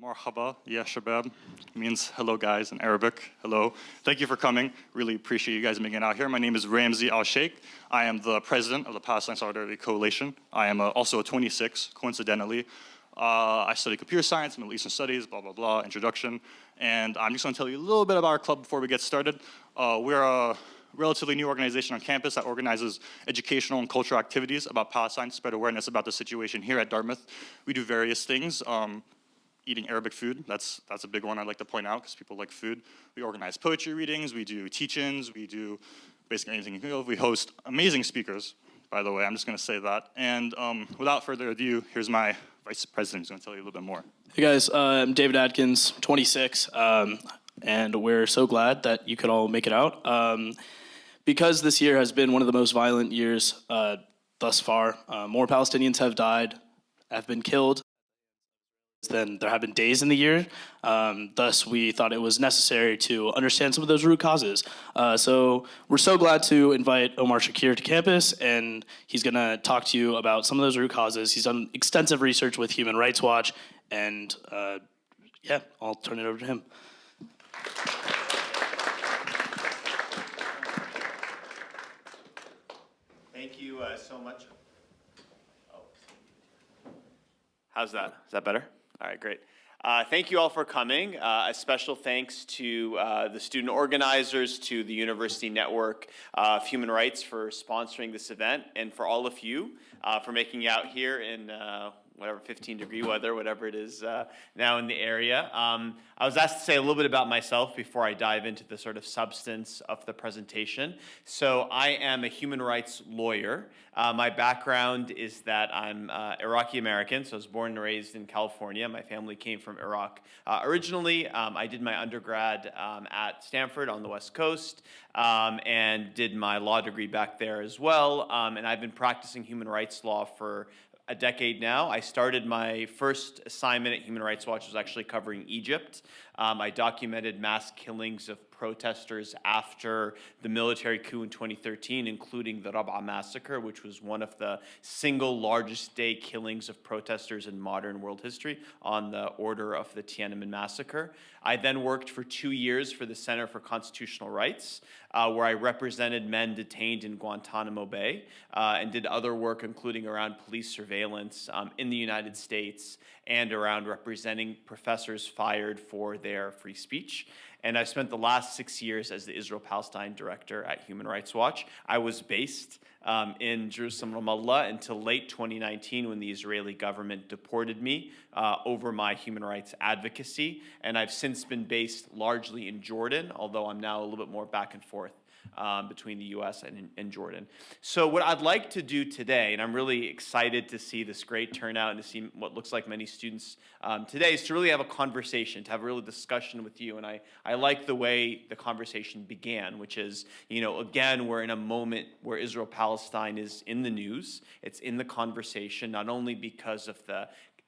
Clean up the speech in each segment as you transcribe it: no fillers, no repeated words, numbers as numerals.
Marhaba, ya shabab, means hello guys in Arabic, hello. Thank you for coming, really appreciate you guys making it out here. My name is Ramzi Al-Sheikh. I am the president of the Palestine Solidarity Coalition. I am also a 26, coincidentally. I study computer science, Middle Eastern studies, blah, blah, blah, introduction. And I'm just gonna tell you a little bit about our club before we get started. We're a relatively new organization on campus that organizes educational and cultural activities about Palestine to spread awareness about the situation here at Dartmouth. We do various things. Eating Arabic food, that's a big one I'd like to point out because people like food. We organize poetry readings, we do teach-ins, we do basically anything you can think of. We host amazing speakers, by the way, I'm just gonna say that. And without further ado, here's my vice president who's gonna tell you a little bit more. Hey guys, I'm David Adkins, 26, and we're so glad that you could all make it out. Because this year has been one of the most violent years thus far, more Palestinians have died, have been killed, than there have been days in the year. Thus, we thought it was necessary to understand some of those root causes. So we're so glad to invite Omar Shakir to campus, and he's gonna talk to you about some of those root causes. He's done extensive research with Human Rights Watch, and yeah, I'll turn it over to him. Thank you so much. Oh. How's that? Is that better? All right, great. Thank you all for coming. A special thanks to the student organizers, to the University Network of Human Rights for sponsoring this event, and for all of you for making it out here in whatever 15-degree weather, whatever it is now in the area. I was asked to say a little bit about myself before I dive into the sort of substance of the presentation. So I am a human rights lawyer. My background is that I'm Iraqi American, so I was born and raised in California. My family came from Iraq originally. I did my undergrad at Stanford on the West Coast and did my law degree back there as well. And I've been practicing human rights law for a decade now. I started my first assignment at Human Rights Watch was actually covering Egypt. I documented mass killings of protesters after the military coup in 2013, including the Rab'a massacre, which was one of the single largest day killings of protesters in modern world history, on the order of the Tiananmen massacre. I then worked for 2 years for the Center for Constitutional Rights, where I represented men detained in Guantanamo Bay and did other work, including around police surveillance in the United States and around representing professors fired for their free speech. And I spent the last 6 years as the Israel-Palestine director at Human Rights Watch. I was based in Jerusalem, Ramallah, until late 2019 when the Israeli government deported me over my human rights advocacy. And I've since been based largely in Jordan, although I'm now a little bit more back and forth between the US and Jordan. So what I'd like to do today, and I'm really excited to see this great turnout and to see what looks like many students today, is to really have a conversation, to have a real discussion with you. And I like the way the conversation began, which is, you know, again, we're in a moment where Israel-Palestine is in the news. It's in the conversation, not only because of the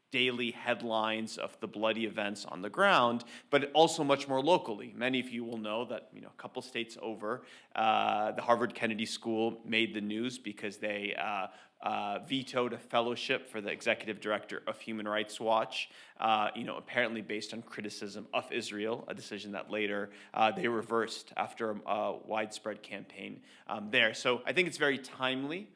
daily headlines of the bloody events on the ground, but also much more locally. Many of you will know that, you know, a couple states over, the Harvard Kennedy School made the news because they vetoed a fellowship for the executive director of Human Rights Watch, you know, apparently based on criticism of Israel, a decision that later they reversed after a widespread campaign there. So I think it's very timely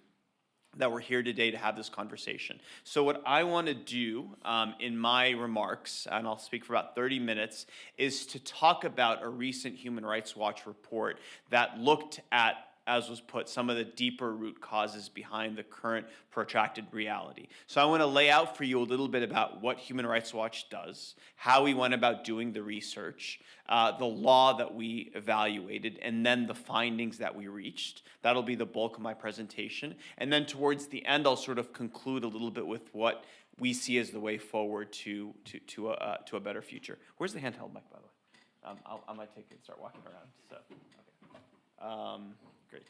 that we're here today to have this conversation. So what I want to do in my remarks, and I'll speak for about 30 minutes, is to talk about a recent Human Rights Watch report that looked at, as was put, some of the deeper root causes behind the current protracted reality. So I want to lay out for you a little bit about what Human Rights Watch does, how we went about doing the research, the law that we evaluated, and then the findings that we reached. That'll be the bulk of my presentation. And then towards the end, I'll sort of conclude a little bit with what we see as the way forward to a better future. Where's the handheld mic, by the way? I might take it and start walking around. So, okay. Great.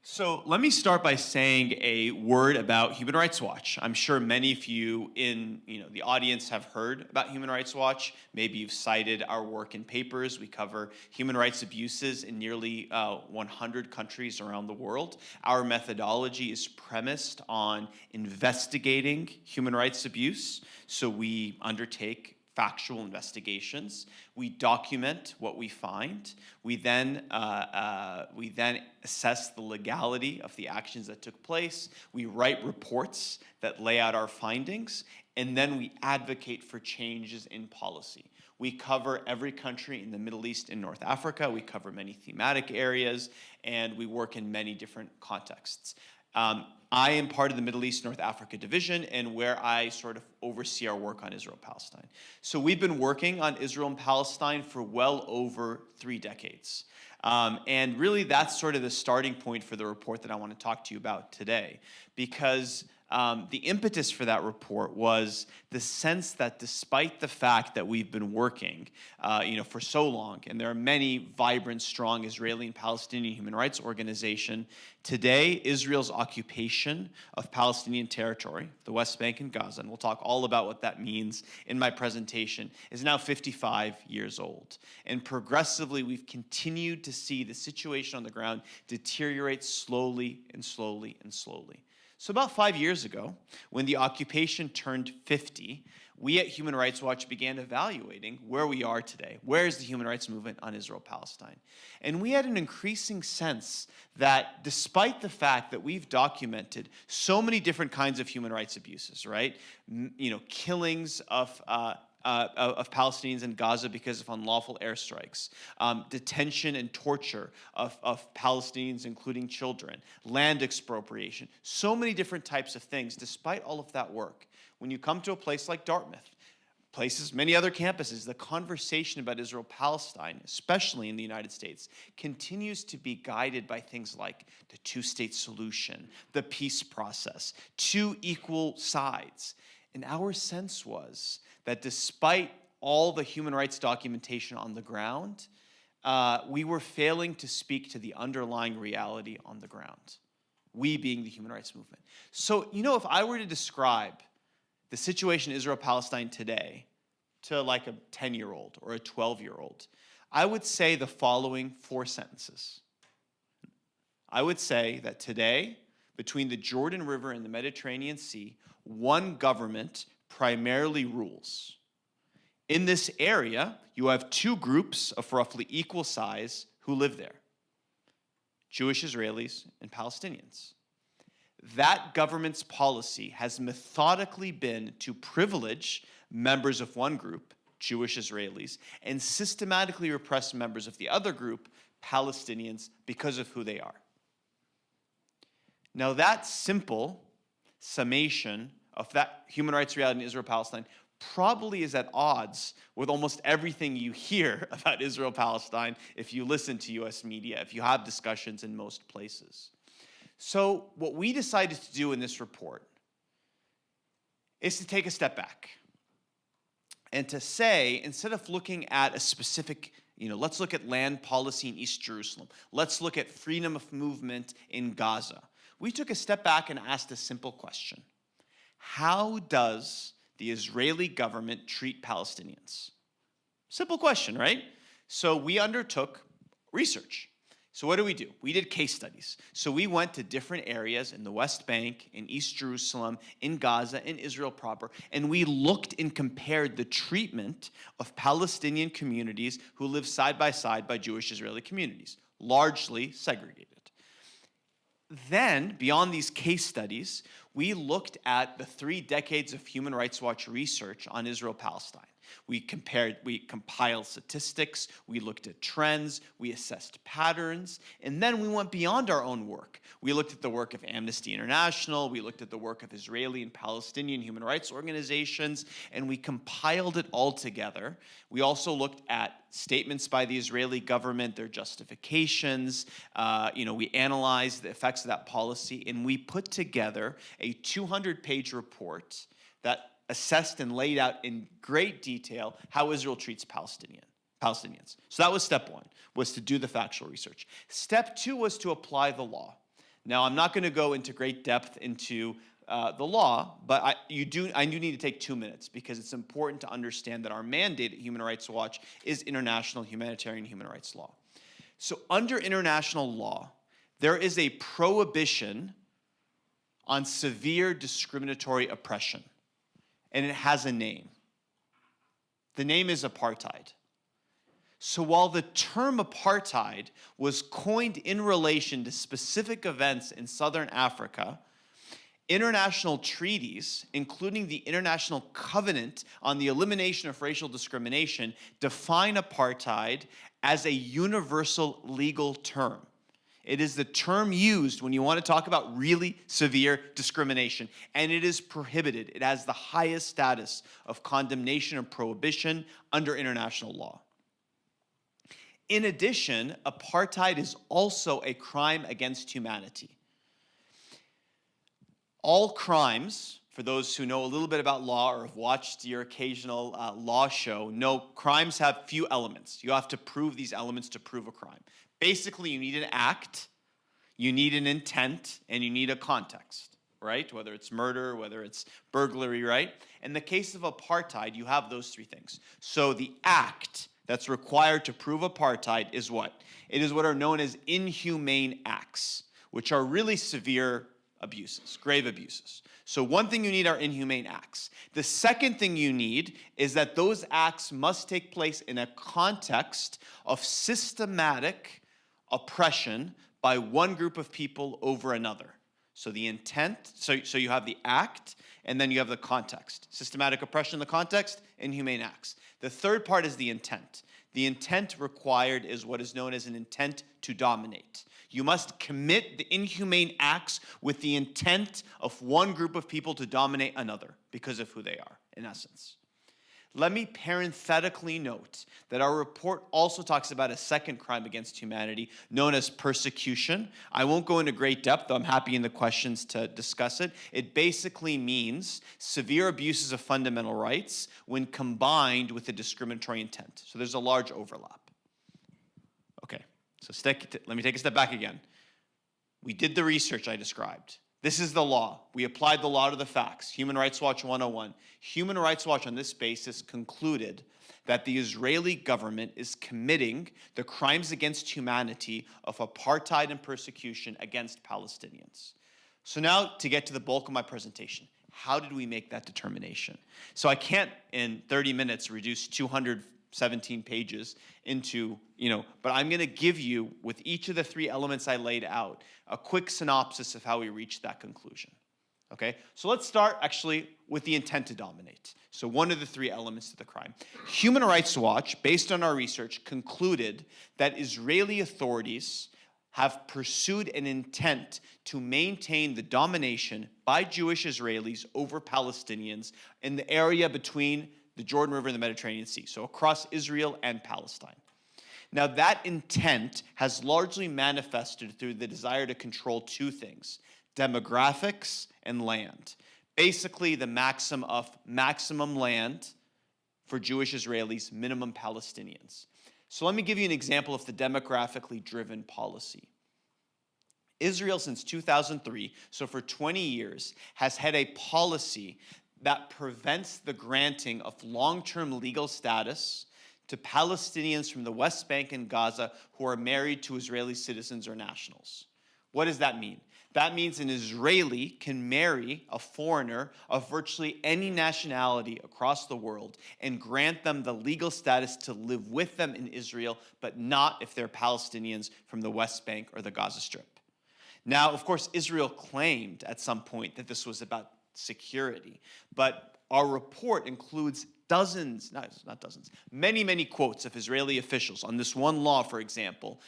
So let me start by saying a word about Human Rights Watch. I'm sure many of you in the audience have heard about Human Rights Watch. Maybe you've cited our work in papers. We cover human rights abuses in nearly 100 countries around the world. Our methodology is premised on investigating human rights abuse. So we undertake factual investigations. We document what we find. We then assess the legality of the actions that took place. We write reports that lay out our findings, and then we advocate for changes in policy. We cover every country in the Middle East and North Africa. We cover many thematic areas, and we work in many different contexts. I am part of the Middle East North Africa division, and where I sort of oversee our work on Israel-Palestine. So we've been working on Israel and Palestine for well over 3 decades. And really that's sort of the starting point for the report that I want to talk to you about today, because the impetus for that report was the sense that despite the fact that we've been working for so long, and there are many vibrant, strong Israeli and Palestinian human rights organizations, today Israel's occupation of Palestinian territory, the West Bank and Gaza, and we'll talk all about what that means in my presentation, is now 55 years old. And progressively, we've continued to see the situation on the ground deteriorate slowly and slowly and slowly. So about 5 years ago, when the occupation turned 50, we at Human Rights Watch began evaluating where we are today. Where is the human rights movement on Israel-Palestine? And we had an increasing sense that despite the fact that we've documented so many different kinds of human rights abuses, right? Killings of Palestinians in Gaza because of unlawful airstrikes, detention and torture of Palestinians, including children, land expropriation, so many different types of things. Despite all of that work, when you come to a place like Dartmouth, many other campuses, the conversation about Israel-Palestine, especially in the United States, continues to be guided by things like the two-state solution, the peace process, 2 equal sides. And our sense was that despite all the human rights documentation on the ground, we were failing to speak to the underlying reality on the ground, we being the human rights movement. So, if I were to describe the situation in Israel-Palestine today to like a 10-year-old or a 12-year-old, I would say the following 4 sentences. I would say that today, between the Jordan River and the Mediterranean Sea, one government primarily rules. In this area, you have 2 groups of roughly equal size who live there: Jewish Israelis and Palestinians. That government's policy has methodically been to privilege members of one group, Jewish Israelis, and systematically repress members of the other group, Palestinians, because of who they are. Now, that simple summation of that human rights reality in Israel-Palestine probably is at odds with almost everything you hear about Israel-Palestine if you listen to US media, if you have discussions in most places. So what we decided to do in this report is to take a step back and to say, instead of looking at a specific, let's look at land policy in East Jerusalem, let's look at freedom of movement in Gaza, we took a step back and asked a simple question. How does the Israeli government treat Palestinians? Simple question, right? So we undertook research. So what do? We did case studies. So we went to different areas in the West Bank, in East Jerusalem, in Gaza, in Israel proper, and we looked and compared the treatment of Palestinian communities who live side by Jewish Israeli communities, largely segregated. Then, beyond these case studies, we looked at the 3 decades of Human Rights Watch research on Israel-Palestine. We compiled statistics, we looked at trends, we assessed patterns, and then we went beyond our own work. We looked at the work of Amnesty International, we looked at the work of Israeli and Palestinian human rights organizations, and we compiled it all together. We also looked at statements by the Israeli government, their justifications. We analyzed the effects of that policy, and we put together a 200-page report that assessed and laid out in great detail how Israel treats Palestinians. So that was step 1, was to do the factual research. Step 2 was to apply the law. Now, I'm not going to go into great depth into the law, but I do need to take 2 minutes because it's important to understand that our mandate at Human Rights Watch is international humanitarian human rights law. So under international law, there is a prohibition on severe discriminatory oppression, and it has a name. The name is apartheid. So while the term apartheid was coined in relation to specific events in southern Africa, international treaties, including the International Covenant on the Elimination of Racial Discrimination, define apartheid as a universal legal term. It is the term used when you want to talk about really severe discrimination, and it is prohibited. It has the highest status of condemnation and prohibition under international law. In addition, apartheid is also a crime against humanity. All crimes, for those who know a little bit about law or have watched your occasional law show, know crimes have few elements. You have to prove these elements to prove a crime. Basically, you need an act, you need an intent, and you need a context, right? Whether it's murder, whether it's burglary, right? In the case of apartheid, you have those three things. So the act that's required to prove apartheid is what? It is what are known as inhumane acts, which are really severe abuses, grave abuses. So one thing you need are inhumane acts. The second thing you need is that those acts must take place in a context of systematic oppression by one group of people over another. So the intent, so you have the act, and then you have the context. Systematic oppression in the context, inhumane acts. The third part is the intent. The intent required is what is known as an intent to dominate. You must commit the inhumane acts with the intent of one group of people to dominate another because of who they are, in essence. Let me parenthetically note that our report also talks about a second crime against humanity known as persecution. I won't go into great depth, though I'm happy in the questions to discuss it. It basically means severe abuses of fundamental rights when combined with a discriminatory intent. So there's a large overlap. Okay, so let me take a step back again. We did the research I described. This is the law. We applied the law to the facts. Human Rights Watch 101. Human Rights Watch on this basis concluded that the Israeli government is committing the crimes against humanity of apartheid and persecution against Palestinians. So now to get to the bulk of my presentation, how did we make that determination? So I can't in 30 minutes reduce 217 pages into, but I'm going to give you, with each of the three elements I laid out, a quick synopsis of how we reached that conclusion. Okay, so let's start actually with the intent to dominate. So one of the three elements to the crime. Human Rights Watch, based on our research, concluded that Israeli authorities have pursued an intent to maintain the domination by Jewish Israelis over Palestinians in the area between the Jordan River and the Mediterranean Sea, so across Israel and Palestine. Now, that intent has largely manifested through the desire to control two things: demographics and land. Basically, the maxim of maximum land for Jewish Israelis, minimum Palestinians. So let me give you an example of the demographically driven policy. Israel, since 2003, so for 20 years, has had a policy that prevents the granting of long-term legal status to Palestinians from the West Bank and Gaza who are married to Israeli citizens or nationals. What does that mean? That means an Israeli can marry a foreigner of virtually any nationality across the world and grant them the legal status to live with them in Israel, but not if they're Palestinians from the West Bank or the Gaza Strip. Now, of course, Israel claimed at some point that this was about security, but our report includes many quotes of Israeli officials on this one law, for example,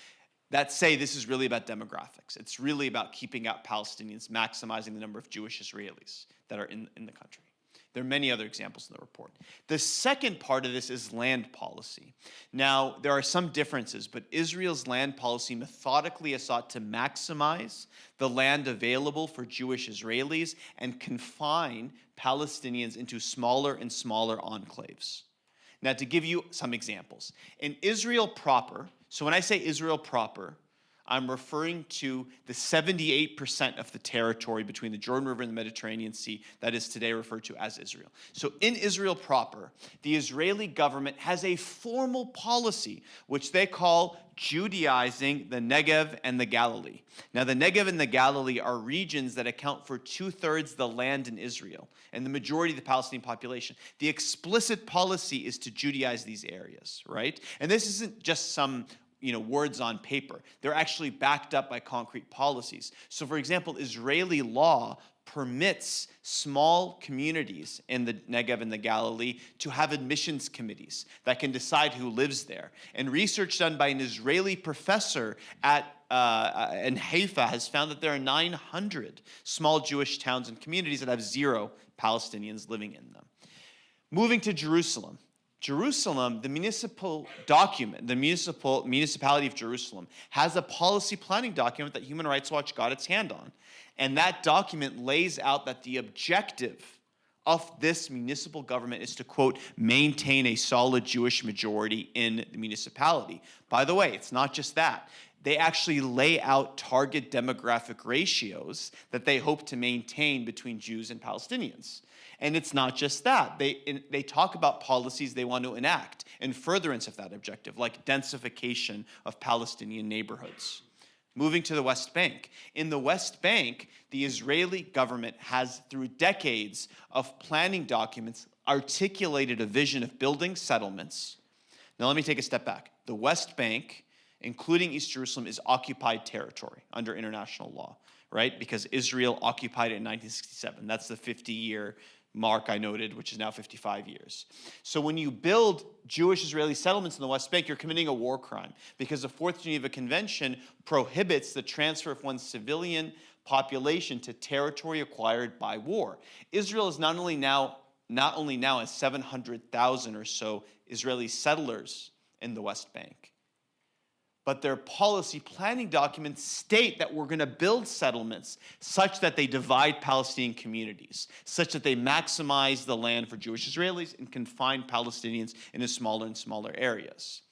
that say this is really about demographics. It's really about keeping out Palestinians, maximizing the number of Jewish Israelis that are in the country. There are many other examples in the report. The second part of this is land policy. Now, there are some differences, but Israel's land policy methodically has sought to maximize the land available for Jewish Israelis and confine Palestinians into smaller and smaller enclaves. Now, to give you some examples, in Israel proper, so when I say Israel proper, I'm referring to the 78% of the territory between the Jordan River and the Mediterranean Sea that is today referred to as Israel. So in Israel proper, the Israeli government has a formal policy which they call Judaizing the Negev and the Galilee. Now, the Negev and the Galilee are regions that account for 2/3 the land in Israel and the majority of the Palestinian population. The explicit policy is to Judaize these areas, right? And this isn't just some words on paper. They're actually backed up by concrete policies. So, for example, Israeli law permits small communities in the Negev and the Galilee to have admissions committees that can decide who lives there. And research done by an Israeli professor in Haifa has found that there are 900 small Jewish towns and communities that have 0 Palestinians living in them. Moving to Jerusalem. Jerusalem, the municipal document, the municipality of Jerusalem has a policy planning document that Human Rights Watch got its hand on. And that document lays out that the objective of this municipal government is to, quote, maintain a solid Jewish majority in the municipality. By the way, it's not just that. They actually lay out target demographic ratios that they hope to maintain between Jews and Palestinians. And it's not just that. They talk about policies they want to enact in furtherance of that objective, like densification of Palestinian neighborhoods. Moving to the West Bank. In the West Bank, the Israeli government has, through decades of planning documents, articulated a vision of building settlements. Now let me take a step back. The West Bank, including East Jerusalem, is occupied territory under international law, right? Because Israel occupied it in 1967. That's the 50-year mark I noted, which is now 55 years. So when you build Jewish Israeli settlements in the West Bank, you're committing a war crime because the Fourth Geneva Convention prohibits the transfer of one's civilian population to territory acquired by war. Israel is not only now has 700,000 or so Israeli settlers in the West Bank, but their policy planning documents state that we're going to build settlements such that they divide Palestinian communities, such that they maximize the land for Jewish Israelis and confine Palestinians into smaller and smaller areas.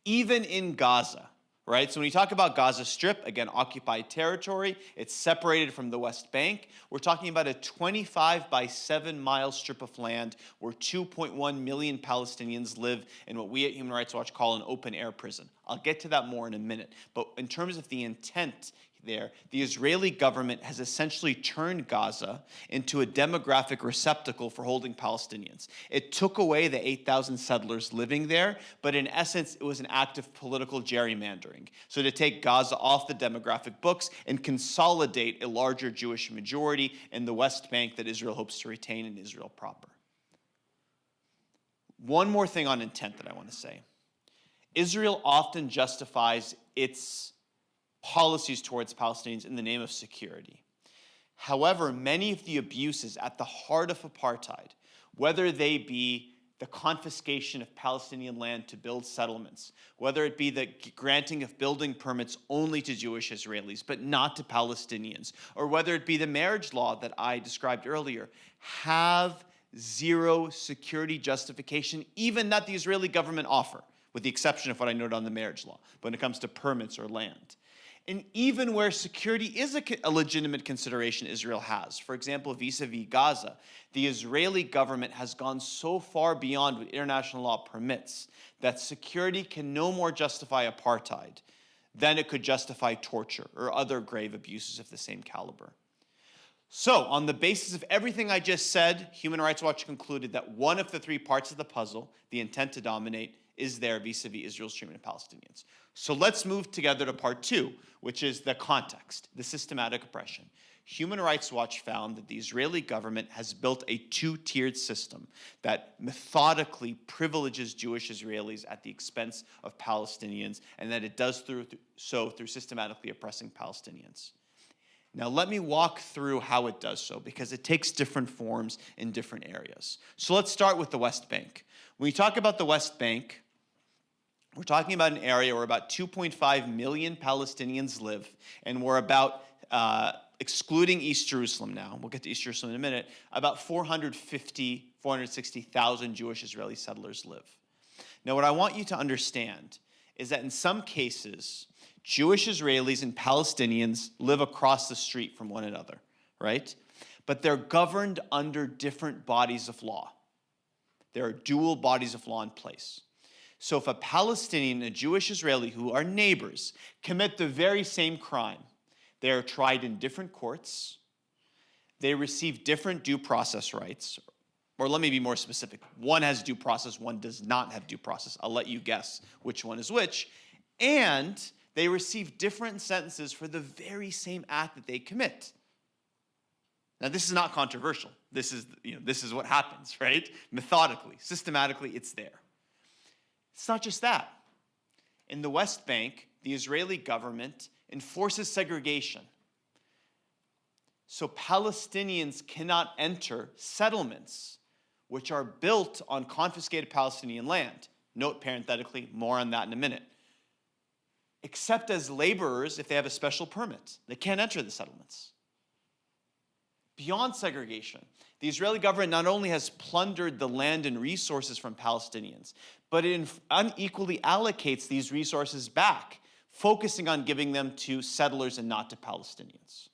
Even in Gaza, right? So when you talk about Gaza Strip, again, occupied territory, it's separated from the West Bank. We're talking about a 25 by 7 mile strip of land where 2.1 million Palestinians live in what we at Human Rights Watch call an open air prison. I'll get to that more in a minute. But in terms of the intent there, the Israeli government has essentially turned Gaza into a demographic receptacle for holding Palestinians. It took away the 8,000 settlers living there, but in essence, it was an act of political gerrymandering. So to take Gaza off the demographic books and consolidate a larger Jewish majority in the West Bank that Israel hopes to retain in Israel proper. One more thing on intent that I want to say. Israel often justifies its policies towards Palestinians in the name of security. However, many of the abuses at the heart of apartheid, whether they be the confiscation of Palestinian land to build settlements, whether it be the granting of building permits only to Jewish Israelis but not to Palestinians, or whether it be the marriage law that I described earlier, have zero security justification, even that the Israeli government offer, with the exception of what I noted on the marriage law, when it comes to permits or land. And even where security is a legitimate consideration Israel has, for example, vis-a-vis Gaza, the Israeli government has gone so far beyond what international law permits that security can no more justify apartheid than it could justify torture or other grave abuses of the same caliber. So, on the basis of everything I just said, Human Rights Watch concluded that one of the 3 parts of the puzzle, the intent to dominate, is there vis-a-vis Israel's treatment of Palestinians. So let's move together to part 2, which is the context, the systematic oppression. Human Rights Watch found that the Israeli government has built a 2-tiered system that methodically privileges Jewish Israelis at the expense of Palestinians, and that it does so through systematically oppressing Palestinians. Now let me walk through how it does so, because it takes different forms in different areas. So let's start with the West Bank. When we talk about the West Bank, we're talking about an area where about 2.5 million Palestinians live, and we're about, excluding East Jerusalem now, we'll get to East Jerusalem in a minute, about 460,000 Jewish Israeli settlers live. Now what I want you to understand is that in some cases, Jewish Israelis and Palestinians live across the street from one another, right? But they're governed under different bodies of law. There are dual bodies of law in place. So if a Palestinian and a Jewish Israeli who are neighbors commit the very same crime, they are tried in different courts, they receive different due process rights, or let me be more specific. One has due process, one does not have due process. I'll let you guess which one is which. And they receive different sentences for the very same act that they commit. Now, this is not controversial. This is what happens, right? Methodically, systematically, it's there. It's not just that. In the West Bank, the Israeli government enforces segregation. So Palestinians cannot enter settlements which are built on confiscated Palestinian land. Note parenthetically, more on that in a minute. Except as laborers if they have a special permit. They can't enter the settlements. Beyond segregation, the Israeli government not only has plundered the land and resources from Palestinians, but it unequally allocates these resources back, focusing on giving them to settlers and not to Palestinians.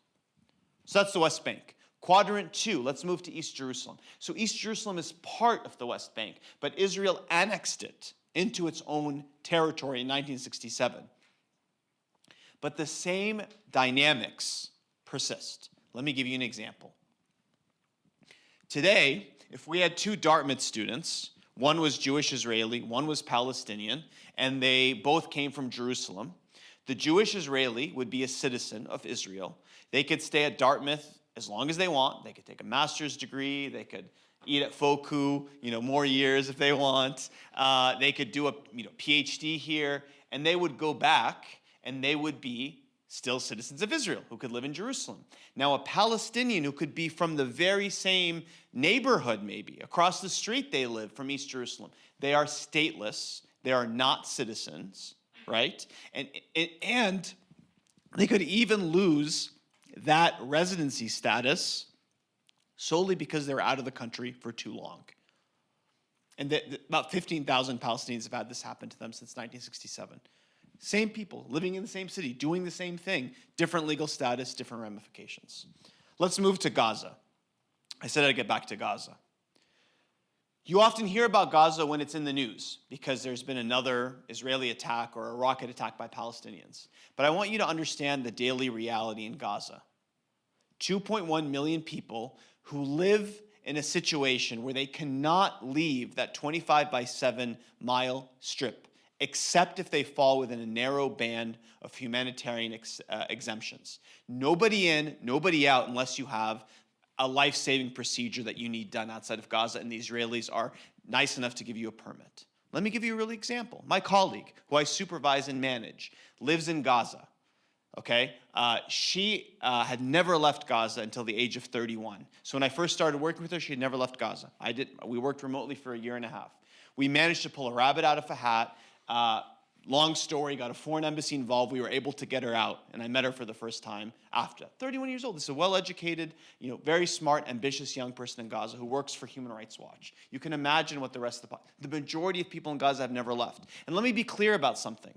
So that's the West Bank. Quadrant 2, let's move to East Jerusalem. So East Jerusalem is part of the West Bank, but Israel annexed it into its own territory in 1967. But the same dynamics persist. Let me give you an example. Today, if we had two Dartmouth students, one was Jewish Israeli, one was Palestinian, and they both came from Jerusalem, the Jewish Israeli would be a citizen of Israel. They could stay at Dartmouth as long as they want. They could take a master's degree. They could eat at Foku, more years if they want. They could do a PhD here, and they would go back, and they would be still citizens of Israel who could live in Jerusalem. Now, a Palestinian who could be from the very same neighborhood, maybe across the street they live from East Jerusalem, they are stateless. They are not citizens, right? And they could even lose that residency status solely because they're out of the country for too long. And about 15,000 Palestinians have had this happen to them since 1967. Same people, living in the same city, doing the same thing, different legal status, different ramifications. Let's move to Gaza. I said I'd get back to Gaza. You often hear about Gaza when it's in the news because there's been another Israeli attack or a rocket attack by Palestinians. But I want you to understand the daily reality in Gaza. 2.1 million people who live in a situation where they cannot leave that 25 by 7 mile strip, except if they fall within a narrow band of humanitarian exemptions. Nobody in, nobody out unless you have a life-saving procedure that you need done outside of Gaza, and the Israelis are nice enough to give you a permit. Let me give you a real example. My colleague, who I supervise and manage, lives in Gaza. Okay, she had never left Gaza until the age of 31. So when I first started working with her, she had never left Gaza. We worked remotely for a year and a half. We managed to pull a rabbit out of a hat. Long story, got a foreign embassy involved. We were able to get her out, and I met her for the first time after. 31 years old. This is a well-educated, very smart, ambitious young person in Gaza who works for Human Rights Watch. You can imagine what the majority of people in Gaza have never left. And let me be clear about something.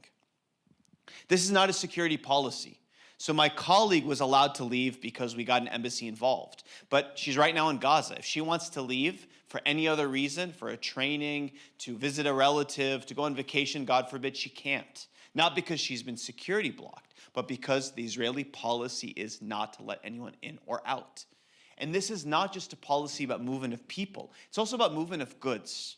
This is not a security policy. So my colleague was allowed to leave because we got an embassy involved. But she's right now in Gaza. If she wants to leave for any other reason, for a training, to visit a relative, to go on vacation, God forbid, she can't. Not because she's been security blocked, but because the Israeli policy is not to let anyone in or out. And this is not just a policy about movement of people. It's also about movement of goods.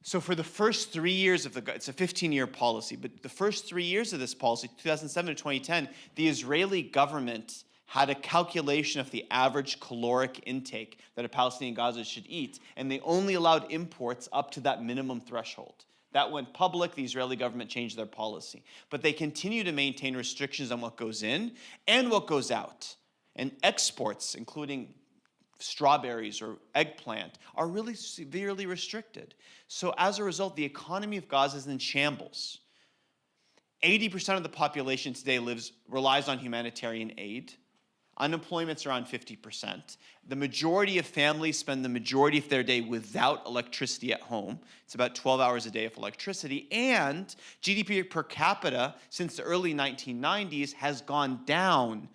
So for the first 3 years of it's a 15-year policy, but the first 3 years of this policy, 2007 to 2010, the Israeli government had a calculation of the average caloric intake that a Palestinian Gaza should eat, and they only allowed imports up to that minimum threshold. That went public, the Israeli government changed their policy. But they continue to maintain restrictions on what goes in and what goes out. And exports, including strawberries or eggplant, are really severely restricted. So as a result, the economy of Gaza is in shambles. 80% of the population today relies on humanitarian aid. Unemployment's around 50%. The majority of families spend the majority of their day without electricity at home. It's about 12 hours a day of electricity. And GDP per capita since the early 1990s has gone down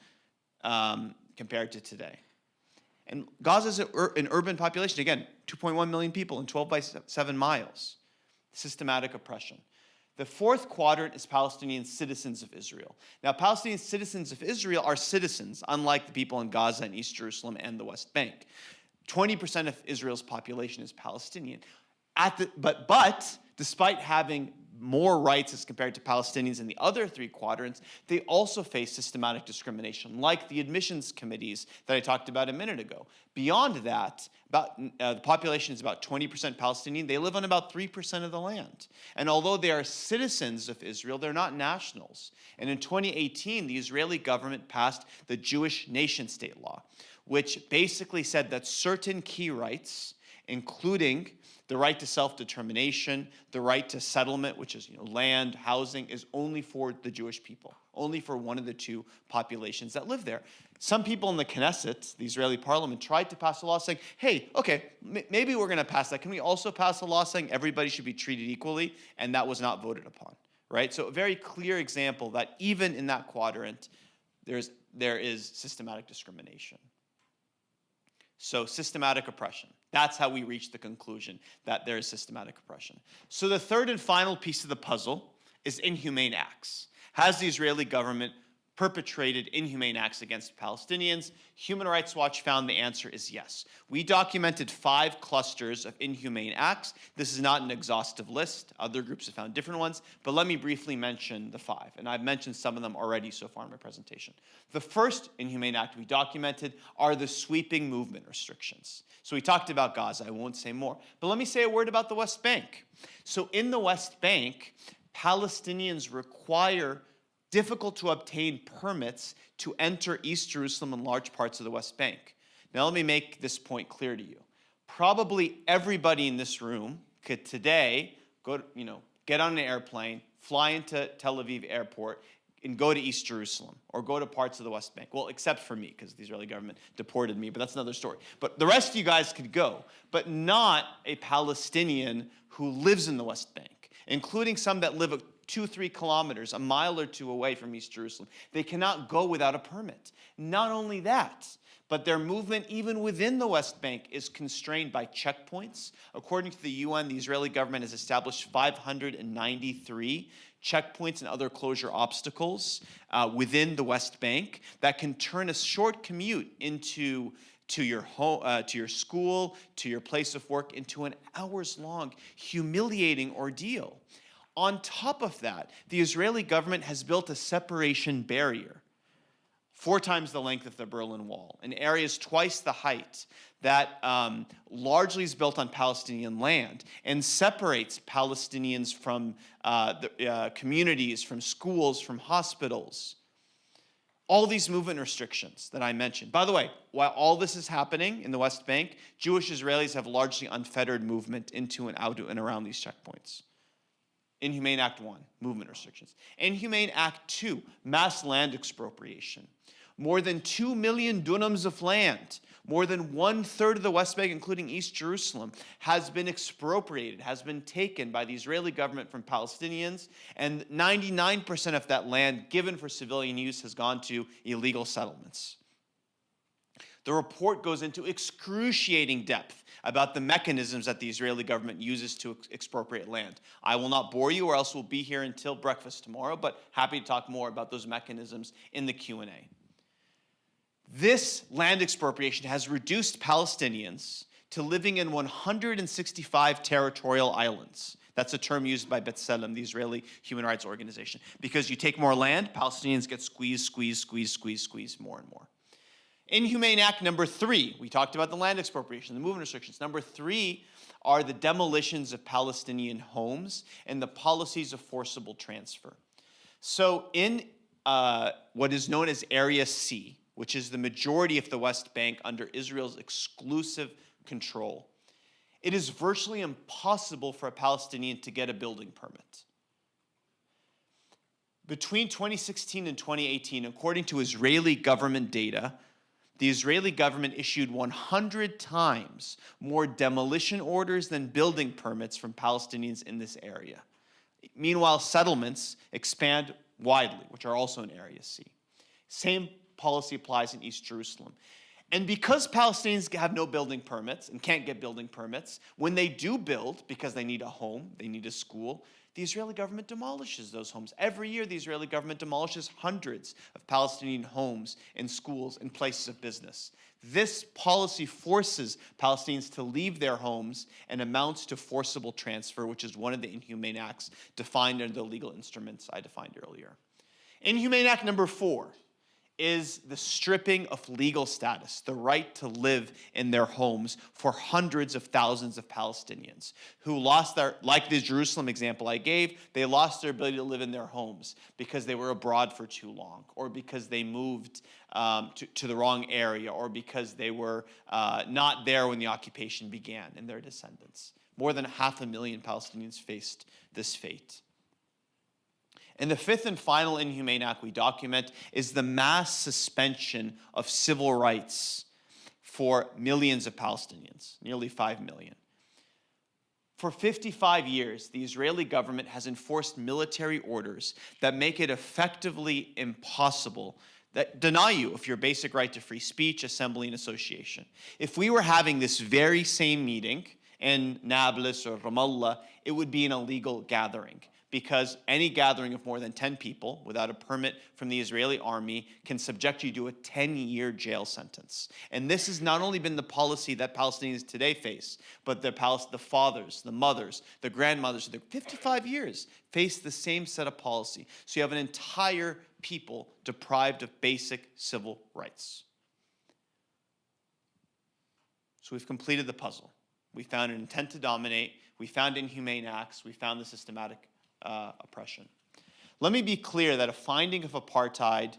compared to today. And Gaza is an urban population. Again, 2.1 million people in 12 by 7 miles. Systematic oppression. The fourth quadrant is Palestinian citizens of Israel. Now, Palestinian citizens of Israel are citizens, unlike the people in Gaza and East Jerusalem and the West Bank. 20% of Israel's population is Palestinian. But despite having more rights as compared to Palestinians in the other three quadrants, they also face systematic discrimination, like the admissions committees that I talked about a minute ago. Beyond that, the population is about 20% Palestinian. They live on about 3% of the land. And although they are citizens of Israel, they're not nationals. And in 2018, the Israeli government passed the Jewish nation-state law, which basically said that certain key rights, including the right to self-determination, the right to settlement, which is land, housing, is only for the Jewish people, only for one of the two populations that live there. Some people in the Knesset, the Israeli parliament, tried to pass a law saying, hey, okay, maybe we're going to pass that. Can we also pass a law saying everybody should be treated equally? And that was not voted upon, right? So a very clear example that even in that quadrant, there is systematic discrimination. So systematic oppression. That's how we reach the conclusion that there is systematic oppression. So the third and final piece of the puzzle is inhumane acts. Has the Israeli government perpetrated inhumane acts against Palestinians? Human Rights Watch found the answer is yes. We documented 5 clusters of inhumane acts. This is not an exhaustive list. Other groups have found different ones, but let me briefly mention the 5, and I've mentioned some of them already so far in my presentation. The first inhumane act we documented are the sweeping movement restrictions. So we talked about Gaza, I won't say more, but let me say a word about the West Bank. So in the West Bank, Palestinians require difficult to obtain permits to enter East Jerusalem and large parts of the West Bank. Now let me make this point clear to you. Probably everybody in this room could today get on an airplane, fly into Tel Aviv airport, and go to East Jerusalem or go to parts of the West Bank. Well, except for me, because the Israeli government deported me, but that's another story. But the rest of you guys could go, but not a Palestinian who lives in the West Bank, including some that live 2-3 kilometers, a mile or two away from East Jerusalem. They cannot go without a permit. Not only that, but their movement even within the West Bank is constrained by checkpoints. According to the UN, the Israeli government has established 593 checkpoints and other closure obstacles within the West Bank that can turn a short commute to your home, to your school, to your place of work, into an hours-long, humiliating ordeal. On top of that, the Israeli government has built a separation barrier 4 times the length of the Berlin Wall, in areas twice the height, that largely is built on Palestinian land and separates Palestinians from communities, from schools, from hospitals. All these movement restrictions that I mentioned. By the way, while all this is happening in the West Bank, Jewish Israelis have largely unfettered movement into and out and around these checkpoints. Inhumane Act 1, movement restrictions. Inhumane Act 2, mass land expropriation. More than 2 million dunams of land, more than 1/3 of the West Bank, including East Jerusalem, has been expropriated, has been taken by the Israeli government from Palestinians, and 99% of that land given for civilian use has gone to illegal settlements. The report goes into excruciating depth about the mechanisms that the Israeli government uses to expropriate land. I will not bore you, or else we'll be here until breakfast tomorrow, but happy to talk more about those mechanisms in the Q&A. This land expropriation has reduced Palestinians to living in 165 territorial islands. That's a term used by B'Tselem, the Israeli human rights organization. Because you take more land, Palestinians get squeezed more and more. Inhumane Act number 3, we talked about the land expropriation, the movement restrictions. Number 3 are the demolitions of Palestinian homes and the policies of forcible transfer. So in what is known as Area C, which is the majority of the West Bank under Israel's exclusive control, it is virtually impossible for a Palestinian to get a building permit. Between 2016 and 2018, according to Israeli government data, the Israeli government issued 100 times more demolition orders than building permits from Palestinians in this area. Meanwhile, settlements expand widely, which are also in Area C. Same policy applies in East Jerusalem. And because Palestinians have no building permits and can't get building permits, when they do build, because they need a home, they need a school, the Israeli government demolishes those homes. Every year, the Israeli government demolishes hundreds of Palestinian homes and schools and places of business. This policy forces Palestinians to leave their homes and amounts to forcible transfer, which is one of the inhumane acts defined under the legal instruments I defined earlier. Inhumane Act number 4 is the stripping of legal status, the right to live in their homes for hundreds of thousands of Palestinians who lost their, like the Jerusalem example I gave, they lost their ability to live in their homes because they were abroad for too long, or because they moved to the wrong area, or because they were not there when the occupation began, and their descendants. More than 500,000 Palestinians faced this fate. And the fifth and final inhumane act we document is the mass suspension of civil rights for millions of Palestinians, nearly 5 million. For 55 years, the Israeli government has enforced military orders that make it effectively impossible, that deny you of your basic right to free speech, assembly, and association. If we were having this very same meeting in Nablus or Ramallah, it would be an illegal gathering, because any gathering of more than 10 people without a permit from the Israeli army can subject you to a 10-year jail sentence. And this has not only been the policy that Palestinians today face, but the fathers, the mothers, the grandmothers, the 55 years face the same set of policy. So you have an entire people deprived of basic civil rights. So we've completed the puzzle. We found an intent to dominate. We found inhumane acts. We found the systematic oppression. Let me be clear that a finding of apartheid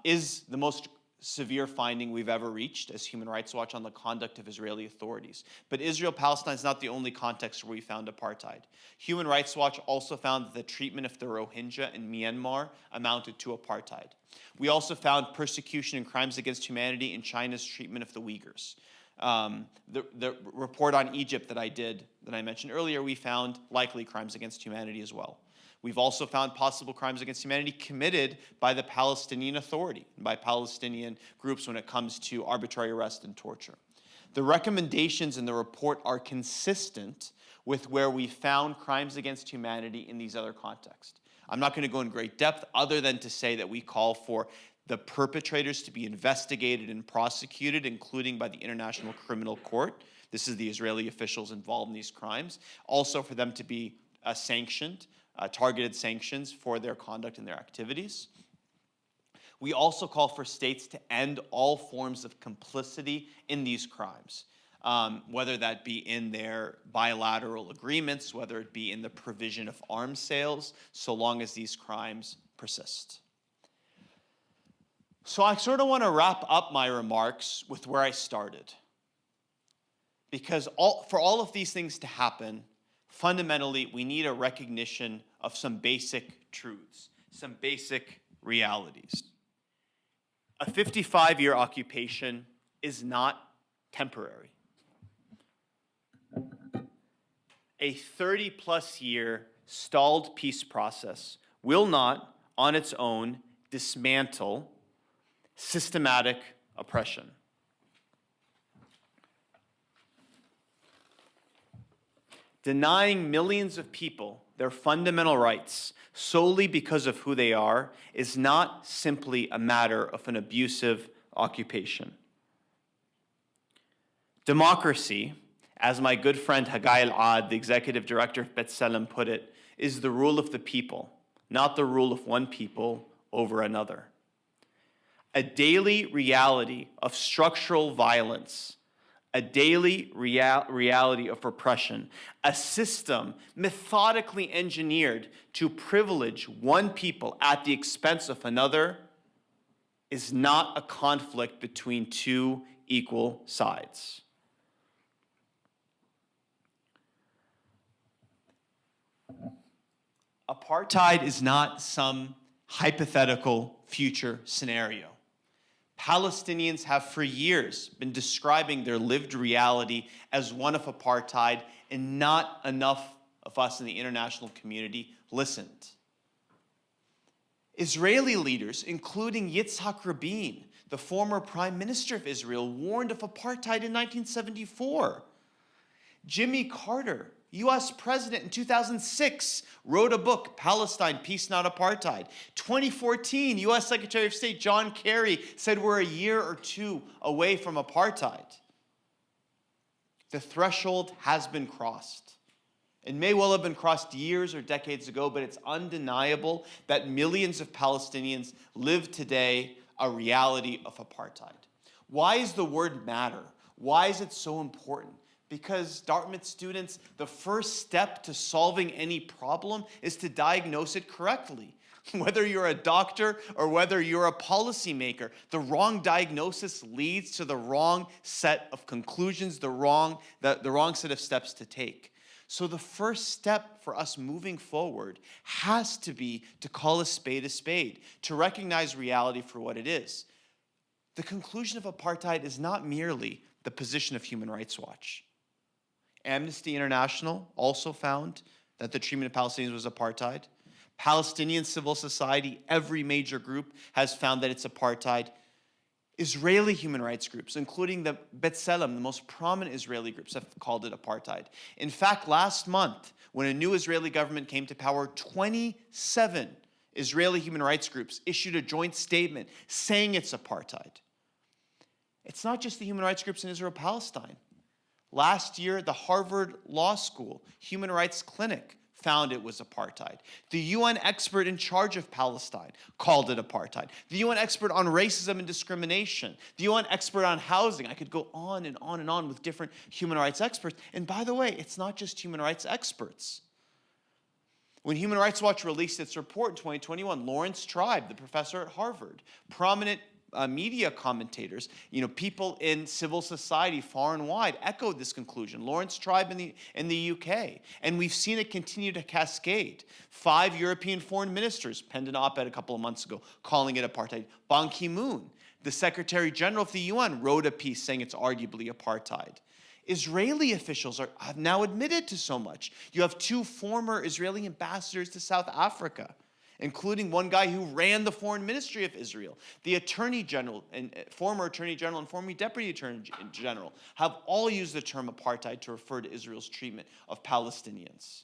is the most severe finding we've ever reached as Human Rights Watch on the conduct of Israeli authorities. But Israel-Palestine is not the only context where we found apartheid. Human Rights Watch also found that the treatment of the Rohingya in Myanmar amounted to apartheid. We also found persecution and crimes against humanity in China's treatment of the Uyghurs. The report on Egypt that I mentioned earlier, we found likely crimes against humanity as well. We've also found possible crimes against humanity committed by the Palestinian Authority, by Palestinian groups when it comes to arbitrary arrest and torture. The recommendations in the report are consistent with where we found crimes against humanity in these other contexts. I'm not going to go in great depth other than to say that we call for the perpetrators to be investigated and prosecuted, including by the International Criminal Court. This is the Israeli officials involved in these crimes. Also for them to be sanctioned, targeted sanctions for their conduct and their activities. We also call for states to end all forms of complicity in these crimes, whether that be in their bilateral agreements, whether it be in the provision of arms sales, so long as these crimes persist. So I sort of want to wrap up my remarks with where I started. Because for all of these things to happen, fundamentally, we need a recognition of some basic truths, some basic realities. A 55-year occupation is not temporary. A 30-plus year stalled peace process will not, on its own, dismantle systematic oppression. Denying millions of people their fundamental rights solely because of who they are is not simply a matter of an abusive occupation. Democracy, as my good friend Hagai Al-Ad, the executive director of B'Tselem, put it, is the rule of the people, not the rule of one people over another. A daily reality of structural violence, a daily reality of repression, a system methodically engineered to privilege one people at the expense of another, is not a conflict between two equal sides. Apartheid is not some hypothetical future scenario. Palestinians have for years been describing their lived reality as one of apartheid, and not enough of us in the international community listened. Israeli leaders, including Yitzhak Rabin, the former prime minister of Israel, warned of apartheid in 1974. Jimmy Carter, US president in 2006, wrote a book, Palestine, Peace Not Apartheid. 2014, US Secretary of State John Kerry said we're a year or two away from apartheid. The threshold has been crossed. It may well have been crossed years or decades ago, but it's undeniable that millions of Palestinians live today a reality of apartheid. Why is the word matter? Why is it so important? Because, Dartmouth students, the first step to solving any problem is to diagnose it correctly. Whether you're a doctor or whether you're a policymaker, the wrong diagnosis leads to the wrong set of conclusions, the wrong set of steps to take. So the first step for us moving forward has to be to call a spade, to recognize reality for what it is. The conclusion of apartheid is not merely the position of Human Rights Watch. Amnesty International also found that the treatment of Palestinians was apartheid. Palestinian civil society, every major group, has found that it's apartheid. Israeli human rights groups, including the B'Tselem, the most prominent Israeli groups, have called it apartheid. In fact, last month, when a new Israeli government came to power, 27 Israeli human rights groups issued a joint statement saying it's apartheid. It's not just the human rights groups in Israel-Palestine. Last year, the Harvard Law School Human Rights Clinic found it was apartheid. The UN expert in charge of Palestine called it apartheid. The UN expert on racism and discrimination. The UN expert on housing. I could go on and on and on with different human rights experts. And by the way, it's not just human rights experts. When Human Rights Watch released its report in 2021, Lawrence Tribe, the professor at Harvard, prominent media commentators, people in civil society far and wide echoed this conclusion. Lawrence Tribe in the UK. And we've seen it continue to cascade. 5 European foreign ministers penned an op-ed a couple of months ago calling it apartheid. Ban Ki-moon, the Secretary General of the UN, wrote a piece saying it's arguably apartheid. Israeli officials have now admitted to so much. You have 2 former Israeli ambassadors to South Africa, including one guy who ran the foreign ministry of Israel. The Attorney General, and former Attorney General and former Deputy Attorney General have all used the term apartheid to refer to Israel's treatment of Palestinians.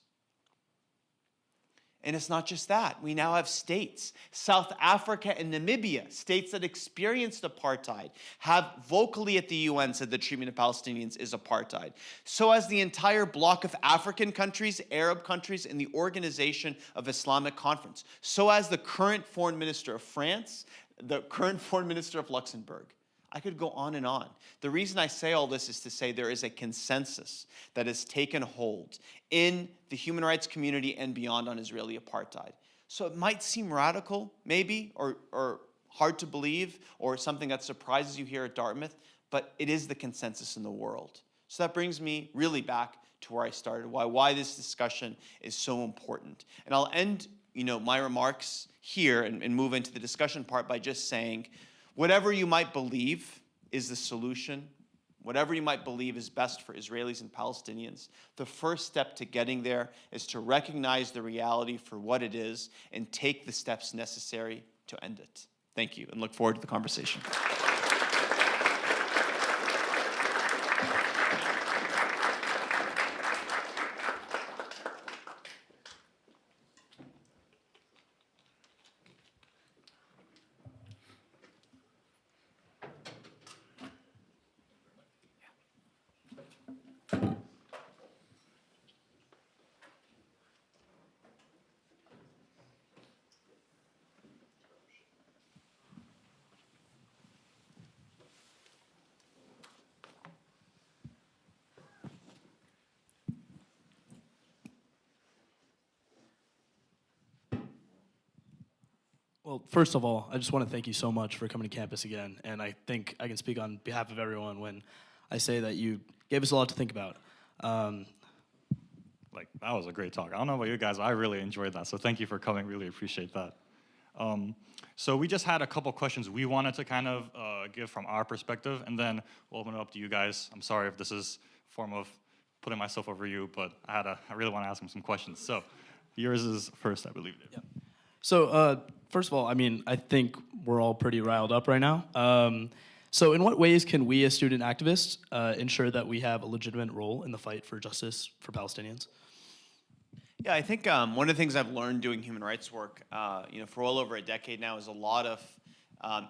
And it's not just that. We now have states, South Africa and Namibia, states that experienced apartheid, have vocally at the UN said the treatment of Palestinians is apartheid. So has the entire bloc of African countries, Arab countries, and the Organization of Islamic Conference. So has the current foreign minister of France, the current foreign minister of Luxembourg. I could go on and on. The reason I say all this is to say there is a consensus that has taken hold in the human rights community and beyond on Israeli apartheid. So it might seem radical, maybe, or hard to believe, or something that surprises you here at Dartmouth, but it is the consensus in the world. So that brings me really back to where I started, why this discussion is so important. And I'll end my remarks here and move into the discussion part by just saying, whatever you might believe is the solution, whatever you might believe is best for Israelis and Palestinians, the first step to getting there is to recognize the reality for what it is and take the steps necessary to end it. Thank you, and look forward to the conversation. Well, first of all, I just want to thank you so much for coming to campus again. And I think I can speak on behalf of everyone when I say that you gave us a lot to think about. That was a great talk. I don't know about you guys, I really enjoyed that. So thank you for coming. Really appreciate that. So we just had a couple questions we wanted to kind of give from our perspective, and then we'll open it up to you guys. I'm sorry if this is a form of putting myself over you, but I really want to ask him some questions. So yours is first, I believe. Dave. Yeah. So first of all, I mean, I think we're all pretty riled up right now. So in what ways can we as student activists ensure that we have a legitimate role in the fight for justice for Palestinians? Yeah, I think one of the things I've learned doing human rights work, for well over a decade now, is a lot of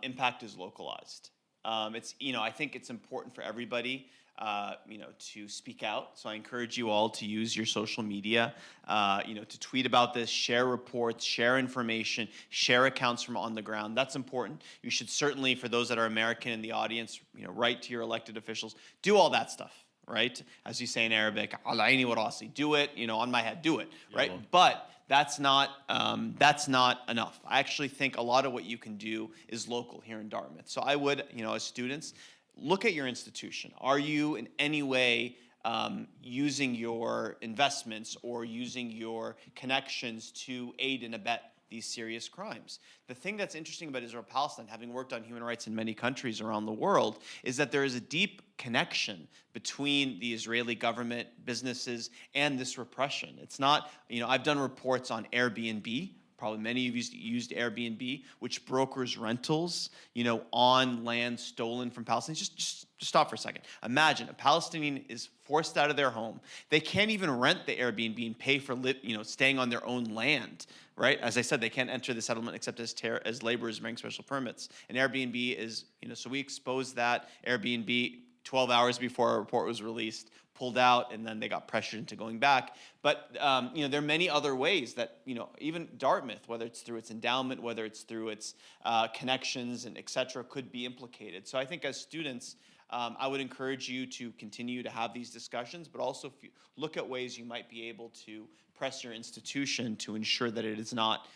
impact is localized. I think it's important for everybody, to speak out. So I encourage you all to use your social media, to tweet about this, share reports, share information, share accounts from on the ground. That's important. You should certainly, for those that are American in the audience, write to your elected officials. Do all that stuff. Right? As you say in Arabic, "Ala aini wa rasi," do it, on my head, do it, right? Yeah. But that's not enough. I actually think a lot of what you can do is local here in Dartmouth. So I would, as students, look at your institution. Are you in any way using your investments or using your connections to aid and abet these serious crimes? The thing that's interesting about Israel-Palestine, having worked on human rights in many countries around the world, is that there is a deep connection between the Israeli government, businesses, and this repression. It's not, I've done reports on Airbnb. Probably many of you used Airbnb, which brokers rentals, on land stolen from Palestinians. Just stop for a second. Imagine a Palestinian is forced out of their home. They can't even rent the Airbnb and pay for staying on their own land, right? As I said, they can't enter the settlement except as laborers bearing special permits. And Airbnb is, so we exposed that Airbnb 12 hours before our report was released, pulled out, and then they got pressured into going back. But there are many other ways that even Dartmouth, whether it's through its endowment, whether it's through its connections and et cetera, could be implicated. So I think as students, I would encourage you to continue to have these discussions, but also look at ways you might be able to press your institution to ensure that it is not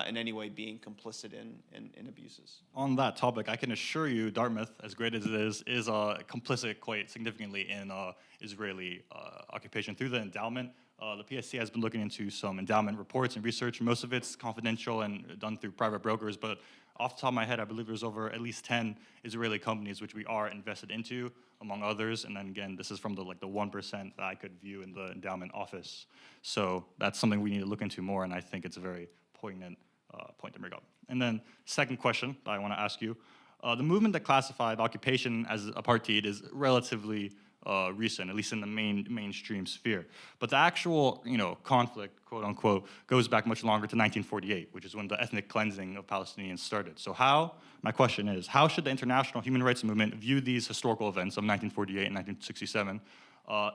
in any way being complicit in abuses. On that topic, I can assure you Dartmouth, as great as it is complicit quite significantly in Israeli occupation through the endowment. The PSC has been looking into some endowment reports and research. Most of it's confidential and done through private brokers, but off the top of my head, I believe there's over at least 10 Israeli companies which we are invested into, among others. And then again, this is from the 1% that I could view in the endowment office. So that's something we need to look into more, and I think it's a very poignant point to bring up. And then second question that I want to ask you, the movement that classified occupation as apartheid is relatively recent, at least in the mainstream sphere. But the actual, conflict, quote unquote, goes back much longer to 1948, which is when the ethnic cleansing of Palestinians started. So my question is, how should the international human rights movement view these historical events of 1948 and 1967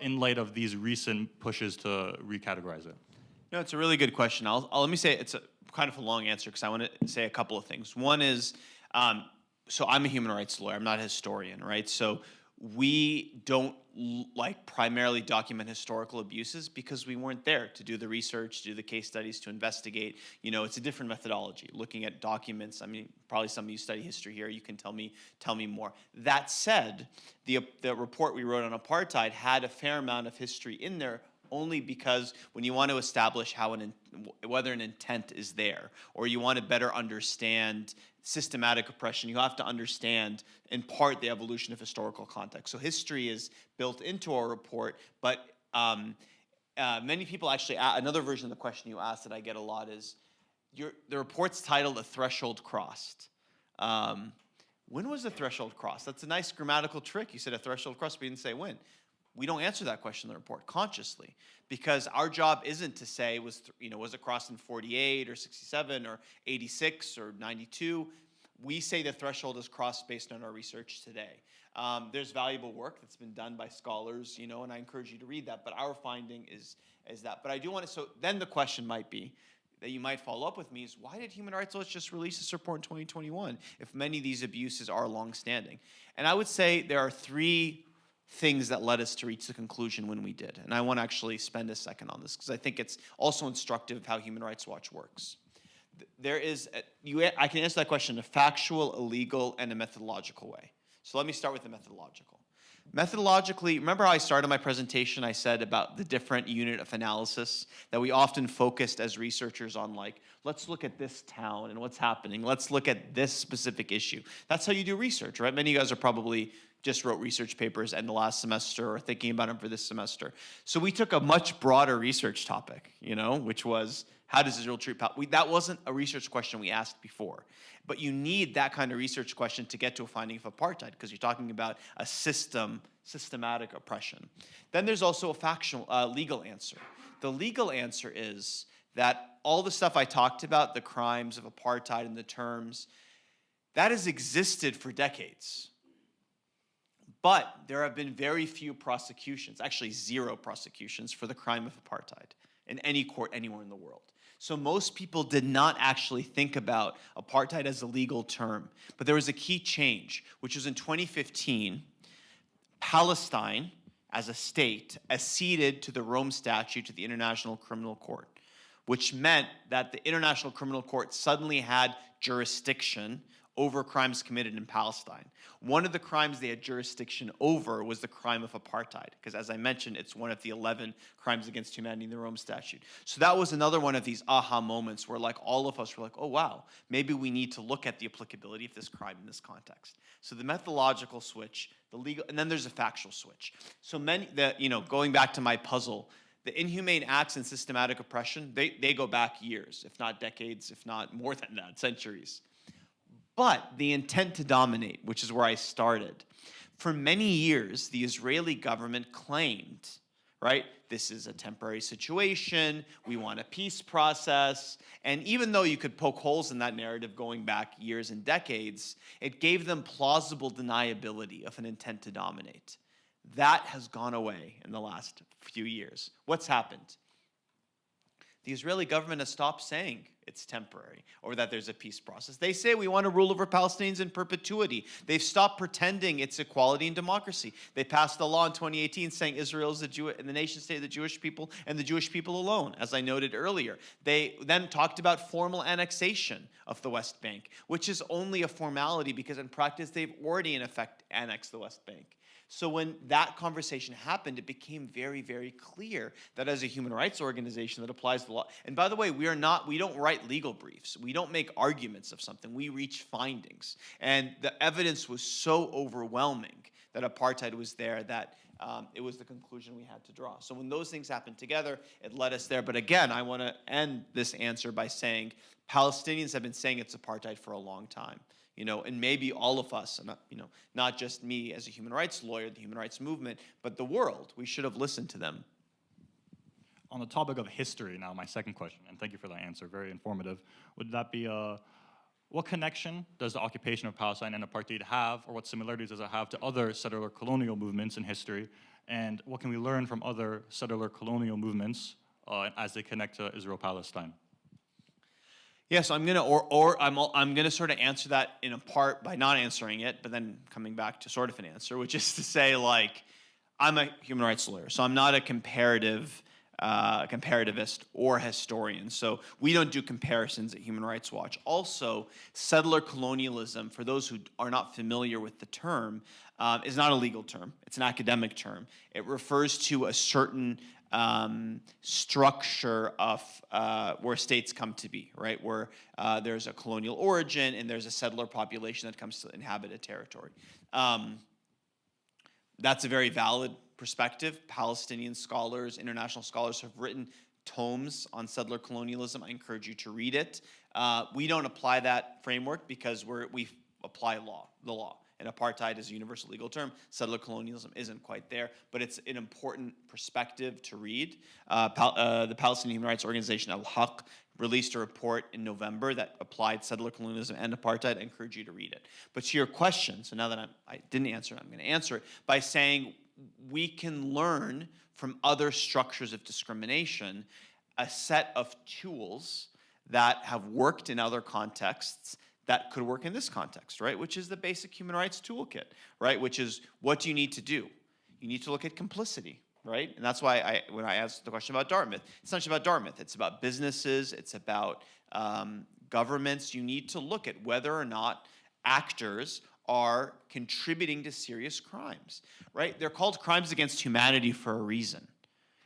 in light of these recent pushes to recategorize it? No, it's a really good question. Let me say it's kind of a long answer because I want to say a couple of things. One is, so I'm a human rights lawyer. I'm not a historian, right? So we don't primarily document historical abuses because we weren't there to do the research, to do the case studies, to investigate. It's a different methodology. Looking at documents. I mean, probably some of you study history here. You can tell me more. That said, the report we wrote on apartheid had a fair amount of history in there, only because when you want to establish whether an intent is there, or you want to better understand systematic oppression, you have to understand, in part, the evolution of historical context. So history is built into our report, but many people actually, another version of the question you asked that I get a lot is, the report's titled "A Threshold Crossed." When was the threshold crossed? That's a nice grammatical trick. You said a threshold crossed, but you didn't say when. We don't answer that question in the report consciously, because our job isn't to say was it crossed in 48 or 67 or 86 or 92. We say the threshold is crossed based on our research today. There's valuable work that's been done by scholars, and I encourage you to read that. But our finding is that. But I do want to. So then the question might be that you might follow up with me is, why did Human Rights Watch just release this report in 2021 if many of these abuses are longstanding? And I would say there are three things that led us to reach the conclusion when we did. And I want to actually spend a second on this because I think it's also instructive of how Human Rights Watch works. I can answer that question in a factual, a legal, and a methodological way. So let me start with the methodological. Methodologically, remember how I started my presentation? I said about the different unit of analysis that we often focused as researchers on, like, let's look at this town and what's happening. Let's look at this specific issue. That's how you do research, right? Many of you guys are probably just wrote research papers in the last semester or thinking about them for this semester. So we took a much broader research topic, which was, how does Israel treat Palestine? That wasn't a research question we asked before. But you need that kind of research question to get to a finding of apartheid, because you're talking about a systematic oppression. Then there's also a factual, legal answer. The legal answer is that all the stuff I talked about, the crimes of apartheid and the terms, that has existed for decades. But there have been very few prosecutions, actually 0 prosecutions for the crime of apartheid in any court anywhere in the world. So most people did not actually think about apartheid as a legal term. But there was a key change, which was in 2015, Palestine, as a state, acceded to the Rome Statute to the International Criminal Court, which meant that the International Criminal Court suddenly had jurisdiction over crimes committed in Palestine. One of the crimes they had jurisdiction over was the crime of apartheid, because as I mentioned, it's one of the 11 crimes against humanity in the Rome Statute. So that was another one of these aha moments where, like, all of us were like, oh wow, maybe we need to look at the applicability of this crime in this context. So the methodological switch, the legal, and then there's a factual switch. So going back to my puzzle, the inhumane acts and systematic oppression, they go back years, if not decades, if not more than that, centuries. But the intent to dominate, which is where I started, for many years, the Israeli government claimed, right, this is a temporary situation, we want a peace process, and even though you could poke holes in that narrative going back years and decades, it gave them plausible deniability of an intent to dominate. That has gone away in the last few years. What's happened? The Israeli government has stopped saying it's temporary or that there's a peace process. They say we want to rule over Palestinians in perpetuity. They've stopped pretending it's equality and democracy. They passed a law in 2018 saying Israel is the nation state of the Jewish people and the Jewish people alone, as I noted earlier. They then talked about formal annexation of the West Bank, which is only a formality because in practice they've already in effect annexed the West Bank. So when that conversation happened, it became very, very clear that as a human rights organization that applies the law, and by the way, we don't write legal briefs. We don't make arguments of something. We reach findings. And the evidence was so overwhelming that apartheid was there that it was the conclusion we had to draw. So when those things happened together, it led us there. But again, I want to end this answer by saying Palestinians have been saying it's apartheid for a long time. And maybe all of us, not just me as a human rights lawyer, the human rights movement, but the world, we should have listened to them. On the topic of history now, my second question, and thank you for that answer, very informative. Would that be, what connection does the occupation of Palestine and apartheid have, or what similarities does it have to other settler colonial movements in history? And what can we learn from other settler colonial movements as they connect to Israel-Palestine? Yes, I'm gonna I'm gonna sort of answer that in a part by not answering it, but then coming back to sort of an answer, which is to say, like, I'm a human rights lawyer, so I'm not a comparativist or historian. So we don't do comparisons at Human Rights Watch. Also, settler colonialism, for those who are not familiar with the term, is not a legal term. It's an academic term. It refers to a certain structure of where states come to be, right? Where there's a colonial origin and there's a settler population that comes to inhabit a territory. That's a very valid perspective. Palestinian scholars, international scholars have written tomes on settler colonialism. I encourage you to read it. We don't apply that framework because we apply the law. And apartheid is a universal legal term. Settler colonialism isn't quite there, but it's an important perspective to read. The Palestinian Human Rights Organization, Al-Haq, released a report in November that applied settler colonialism and apartheid. I encourage you to read it. But to your question, so now that I didn't answer it, I'm going to answer it by saying we can learn from other structures of discrimination a set of tools that have worked in other contexts that could work in this context, right? Which is the basic human rights toolkit, right? Which is, what do you need to do? You need to look at complicity, right? And that's why when I asked the question about Dartmouth, it's not just about Dartmouth. It's about businesses. It's about governments. You need to look at whether or not actors are contributing to serious crimes, right? They're called crimes against humanity for a reason.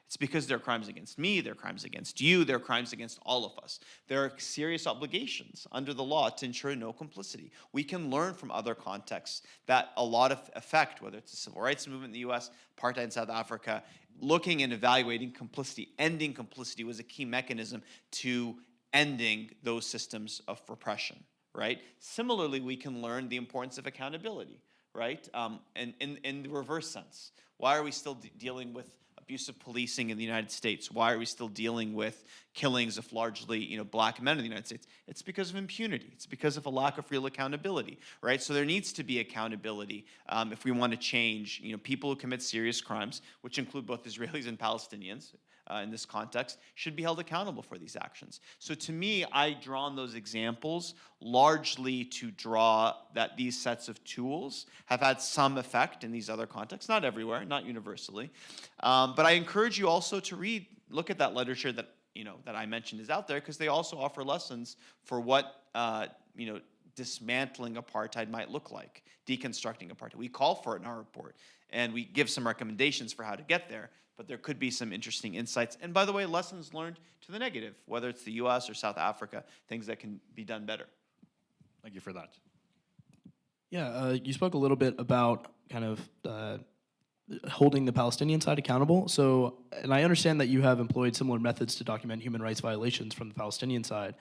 It's because they're crimes against me, they're crimes against you, they're crimes against all of us. There are serious obligations under the law to ensure no complicity. We can learn from other contexts that a lot of effect, whether it's the civil rights movement in the US, apartheid in South Africa, looking and evaluating complicity, ending complicity was a key mechanism to ending those systems of repression, right? Similarly, we can learn the importance of accountability, right? And in the reverse sense, why are we still dealing with abusive policing in the United States? Why are we still dealing with killings of largely, black men in the United States? It's because of impunity. It's because of a lack of real accountability, right? So there needs to be accountability if we want to change, people who commit serious crimes, which include both Israelis and Palestinians, in this context, should be held accountable for these actions. So to me, I draw on those examples largely to draw that these sets of tools have had some effect in these other contexts, not everywhere, not universally. But I encourage you also to look at that literature that that I mentioned is out there, because they also offer lessons for what dismantling apartheid might look like, deconstructing apartheid. We call for it in our report, and we give some recommendations for how to get there, but there could be some interesting insights. And by the way, lessons learned to the negative, whether it's the US or South Africa, things that can be done better. Thank you for that. Yeah, you spoke a little bit about kind of holding the Palestinian side accountable. So, and I understand that you have employed similar methods to document human rights violations from the Palestinian side.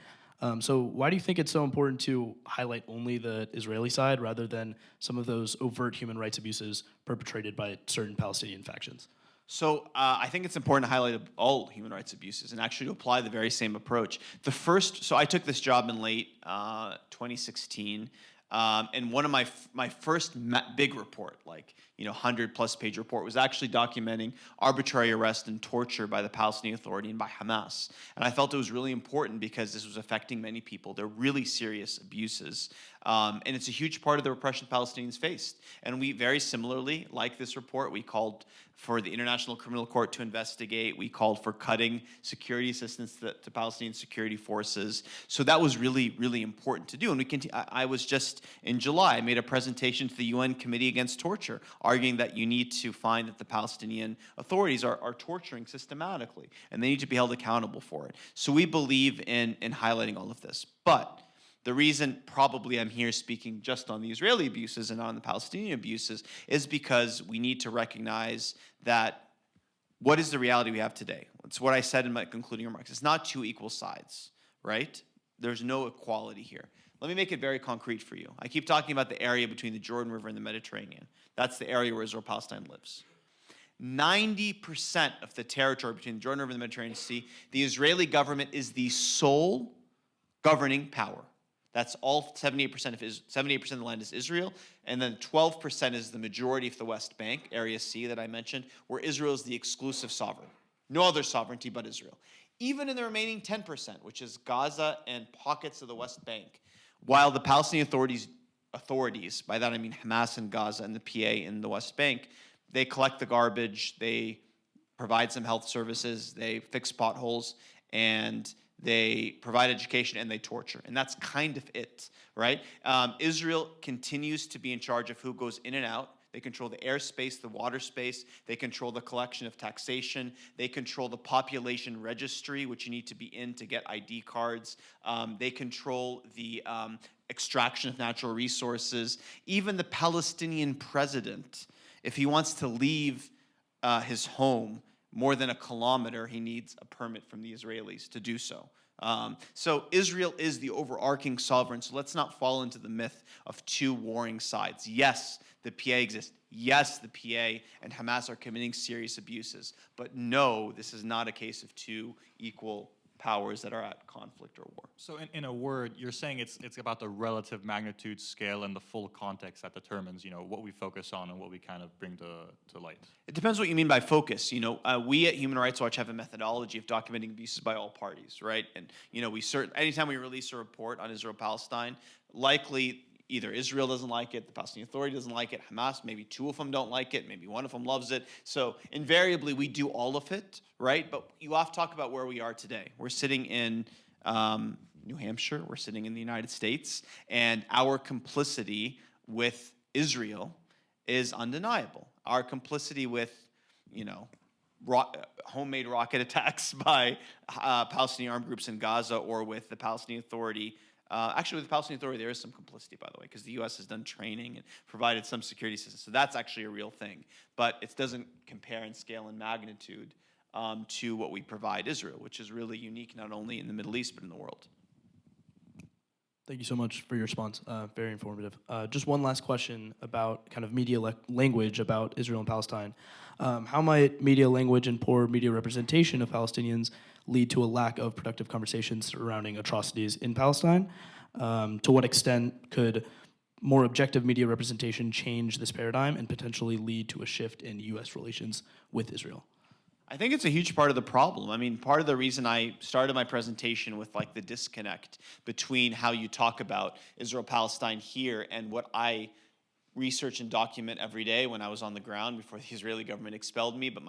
So why do you think it's so important to highlight only the Israeli side rather than some of those overt human rights abuses perpetrated by certain Palestinian factions? So I think it's important to highlight all human rights abuses and actually to apply the very same approach. So I took this job in late 2016, and one of my first big report, 100+ page report, was actually documenting arbitrary arrest and torture by the Palestinian Authority and by Hamas. And I felt it was really important because this was affecting many people. They're really serious abuses. And it's a huge part of the repression Palestinians faced. And we very similarly, like this report, we called for the International Criminal Court to investigate. We called for cutting security assistance to Palestinian security forces. So that was really, really important to do. And I was just, in July, I made a presentation to the UN Committee Against Torture, arguing that you need to find that the Palestinian authorities are torturing systematically, and they need to be held accountable for it. So we believe in highlighting all of this. But the reason probably I'm here speaking just on the Israeli abuses and on the Palestinian abuses is because we need to recognize that what is the reality we have today? It's what I said in my concluding remarks. It's not two equal sides, right? There's no equality here. Let me make it very concrete for you. I keep talking about the area between the Jordan River and the Mediterranean. That's the area where Israel-Palestine lives. 90% of the territory between the Jordan River and the Mediterranean Sea, the Israeli government is the sole governing power. That's all 78% of the land is Israel, and then 12% is the majority of the West Bank, Area C that I mentioned, where Israel is the exclusive sovereign. No other sovereignty but Israel. Even in the remaining 10%, which is Gaza and pockets of the West Bank, while the Palestinian authorities, by that I mean Hamas in Gaza and the PA in the West Bank, they collect the garbage, they provide some health services, they fix potholes, and they provide education, and they torture. And that's kind of it, right? Israel continues to be in charge of who goes in and out. They control the airspace, the water space. They control the collection of taxation. They control the population registry, which you need to be in to get ID cards. They control the extraction of natural resources. Even the Palestinian president, if he wants to leave his home more than a kilometer, he needs a permit from the Israelis to do so. So Israel is the overarching sovereign, so let's not fall into the myth of two warring sides. Yes, the PA exists. Yes, the PA and Hamas are committing serious abuses. But no, this is not a case of two equal powers that are at conflict or war. So in a word, you're saying it's about the relative magnitude, scale, and the full context that determines, what we focus on and what we kind of bring to light. It depends what you mean by focus. We at Human Rights Watch have a methodology of documenting abuses by all parties, right? And, anytime we release a report on Israel-Palestine, likely either Israel doesn't like it, the Palestinian Authority doesn't like it, Hamas, maybe two of them don't like it, maybe one of them loves it. So invariably, we do all of it, right? But you have to talk about where we are today. We're sitting in New Hampshire, we're sitting in the United States, and our complicity with Israel is undeniable. Our complicity with, homemade rocket attacks by Palestinian armed groups in Gaza, or with the Palestinian Authority. Actually, with the Palestinian Authority, there is some complicity, by the way, because the U.S. has done training and provided some security systems. So that's actually a real thing. But it doesn't compare in scale and magnitude to what we provide Israel, which is really unique not only in the Middle East, but in the world. Thank you so much for your response. Very informative. Just one last question about kind of media language about Israel and Palestine. How might media language and poor media representation of Palestinians lead to a lack of productive conversations surrounding atrocities in Palestine? To what extent could more objective media representation change this paradigm and potentially lead to a shift in U.S. relations with Israel? I think it's a huge part of the problem. I mean, part of the reason I started my presentation with the disconnect between how you talk about Israel-Palestine here and what I research and document every day when I was on the ground before the Israeli government expelled me, but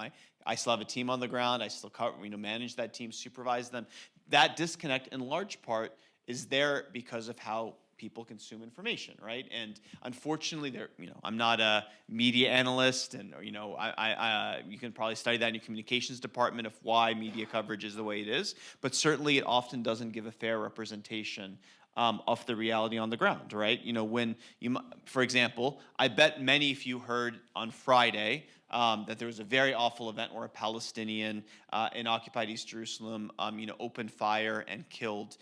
I still have a team on the ground. I still manage that team, supervise them. That disconnect, in large part, is there because of how people consume information, right? And unfortunately, I'm not a media analyst, and you can probably study that in your communications department of why media coverage is the way it is. But certainly, it often doesn't give a fair representation of the reality on the ground, right? For example, I bet many of you heard on Friday that there was a very awful event where a Palestinian in occupied East Jerusalem, opened fire and killed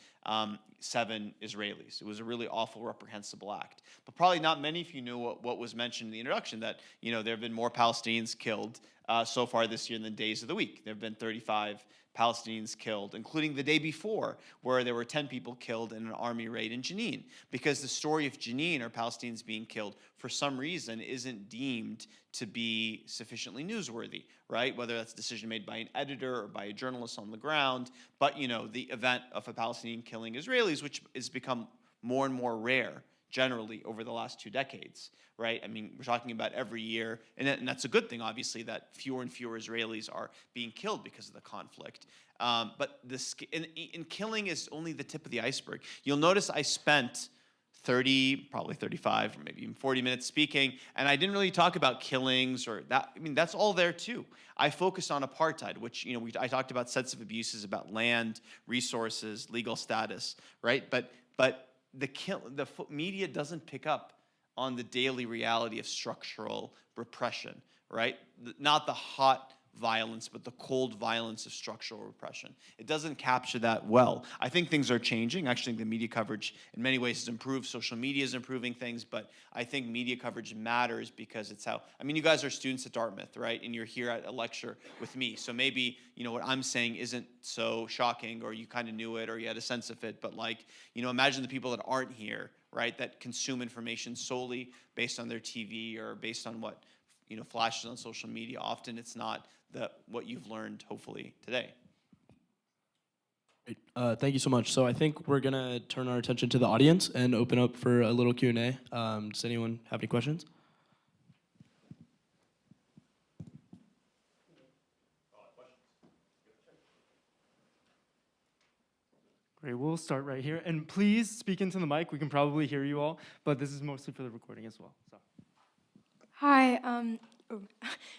7 Israelis. It was a really awful, reprehensible act. But probably not many of you knew what was mentioned in the introduction, that there have been more Palestinians killed so far this year than days of the week. There have been 35 Palestinians killed, including the day before, where there were 10 people killed in an army raid in Jenin. Because the story of Jenin, or Palestinians being killed, for some reason isn't deemed to be sufficiently newsworthy, right? Whether that's a decision made by an editor or by a journalist on the ground. But, the event of a Palestinian killing Israelis, which has become more and more rare generally over the last 2 decades, right? I mean, we're talking about every year, and that's a good thing, obviously, that fewer and fewer Israelis are being killed because of the conflict. But in killing is only the tip of the iceberg. You'll notice I spent 30, probably 35, or maybe even 40 minutes speaking, and I didn't really talk about killings or that. I mean, that's all there too. I focused on apartheid, which, I talked about sets of abuses, about land, resources, legal status, right? But the media doesn't pick up on the daily reality of structural repression, right? Not the hot violence, but the cold violence of structural repression. It doesn't capture that well. I think things are changing. Actually, I think the media coverage in many ways has improved. Social media is improving things, but I think media coverage matters because it's you guys are students at Dartmouth, right? And you're here at a lecture with me. So maybe, what I'm saying isn't so shocking, or you kind of knew it, or you had a sense of it, but imagine the people that aren't here, right? That consume information solely based on their TV or based on what flashes on social media. Often it's not what you've learned, hopefully, today. Great. Thank you so much. So I think we're going to turn our attention to the audience and open up for a little Q&A. Does anyone have any questions? Great, we'll start right here. And please speak into the mic. We can probably hear you all, but this is mostly for the recording as well. So. Hi,